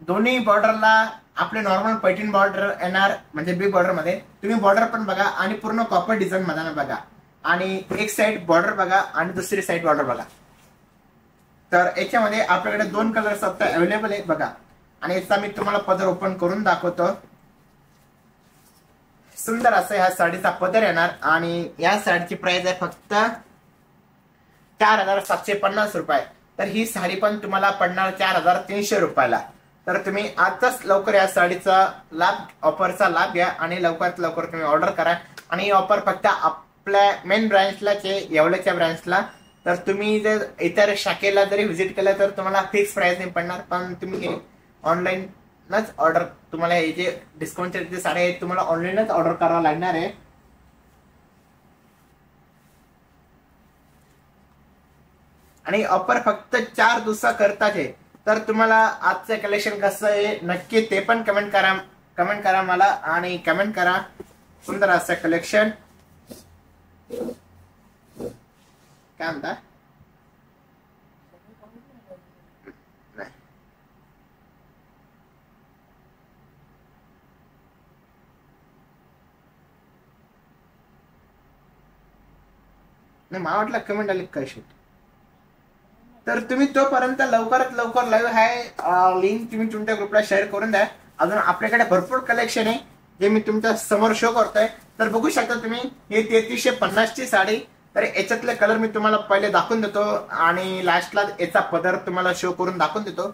दोन्ही बॉर्डरला आपले नॉर्मल पैठणी बॉर्डर येणार, म्हणजे बिग बॉर्डर मध्ये. तुम्ही बॉर्डर पण बघा आणि पूर्ण कॉपर डिझाईन मध्ये बघा. आणि एक साइड बॉर्डर बघा आणि दुसरी साइड बॉर्डर बघा. तर याच्यामध्ये आपल्याकडे 2 कलर्स आता अवेलेबल आहे बघा. आणि याचा मी तुम्हाला पदर ओपन करून दाखवतो. सुंदर असं ह्या साडीचा पदर येणार. आणि या साडीची प्राइस आहे फक्त 4750 रुपये. तर ही साडी पण तुम्हाला पडणार 4300 रुपयाला. तर तुम्ही आजच लवकर या साडीचा ऑफरचा लाभ घ्या आणि लवकरात लवकर तुम्ही ऑर्डर करा. आणि ही ऑफर फक्त आपल्या मेन ब्रांचलाच आहे, येवल्याच्या ब्रांचला. तर तुम्ही जर इतर शाखेला जरी व्हिजिट केलं तर तुम्हाला फिक्स प्राइस नाही पडणार. पण तुम्ही ऑनलाईनच ऑर्डर, तुम्हाला हे जे डिस्काउंटचे जे साड्या आहेत तुम्हाला ऑनलाईनच ऑर्डर करावं लागणार आहे. आणि ऑफर फक्त 4 दिवसाकरताच आहे. तर तुम्हाला आजचं कलेक्शन कसं आहे नक्की ते पण कमेंट करा मला. आणि कमेंट करा सुंदर असं कलेक्शन. काय म्हणता? नाही मला वाटलं कमेंट आली कशी. तर तुम्ही तोपर्यंत लवकरात लवकर लाईव्ह आहे लिंक तुम्ही तुमच्या ग्रुपला शेअर करून द्या. अजून आपल्याकडे भरपूर कलेक्शन आहे जे मी तुमच्या समोर शो करतोय. तर बघू शकता तुम्ही हे 3350 ची साडी. तर याच्यातले कलर मी तुम्हाला पहिले दाखवून देतो आणि लास्टला याचा पदर तुम्हाला शो करून दाखवून देतो.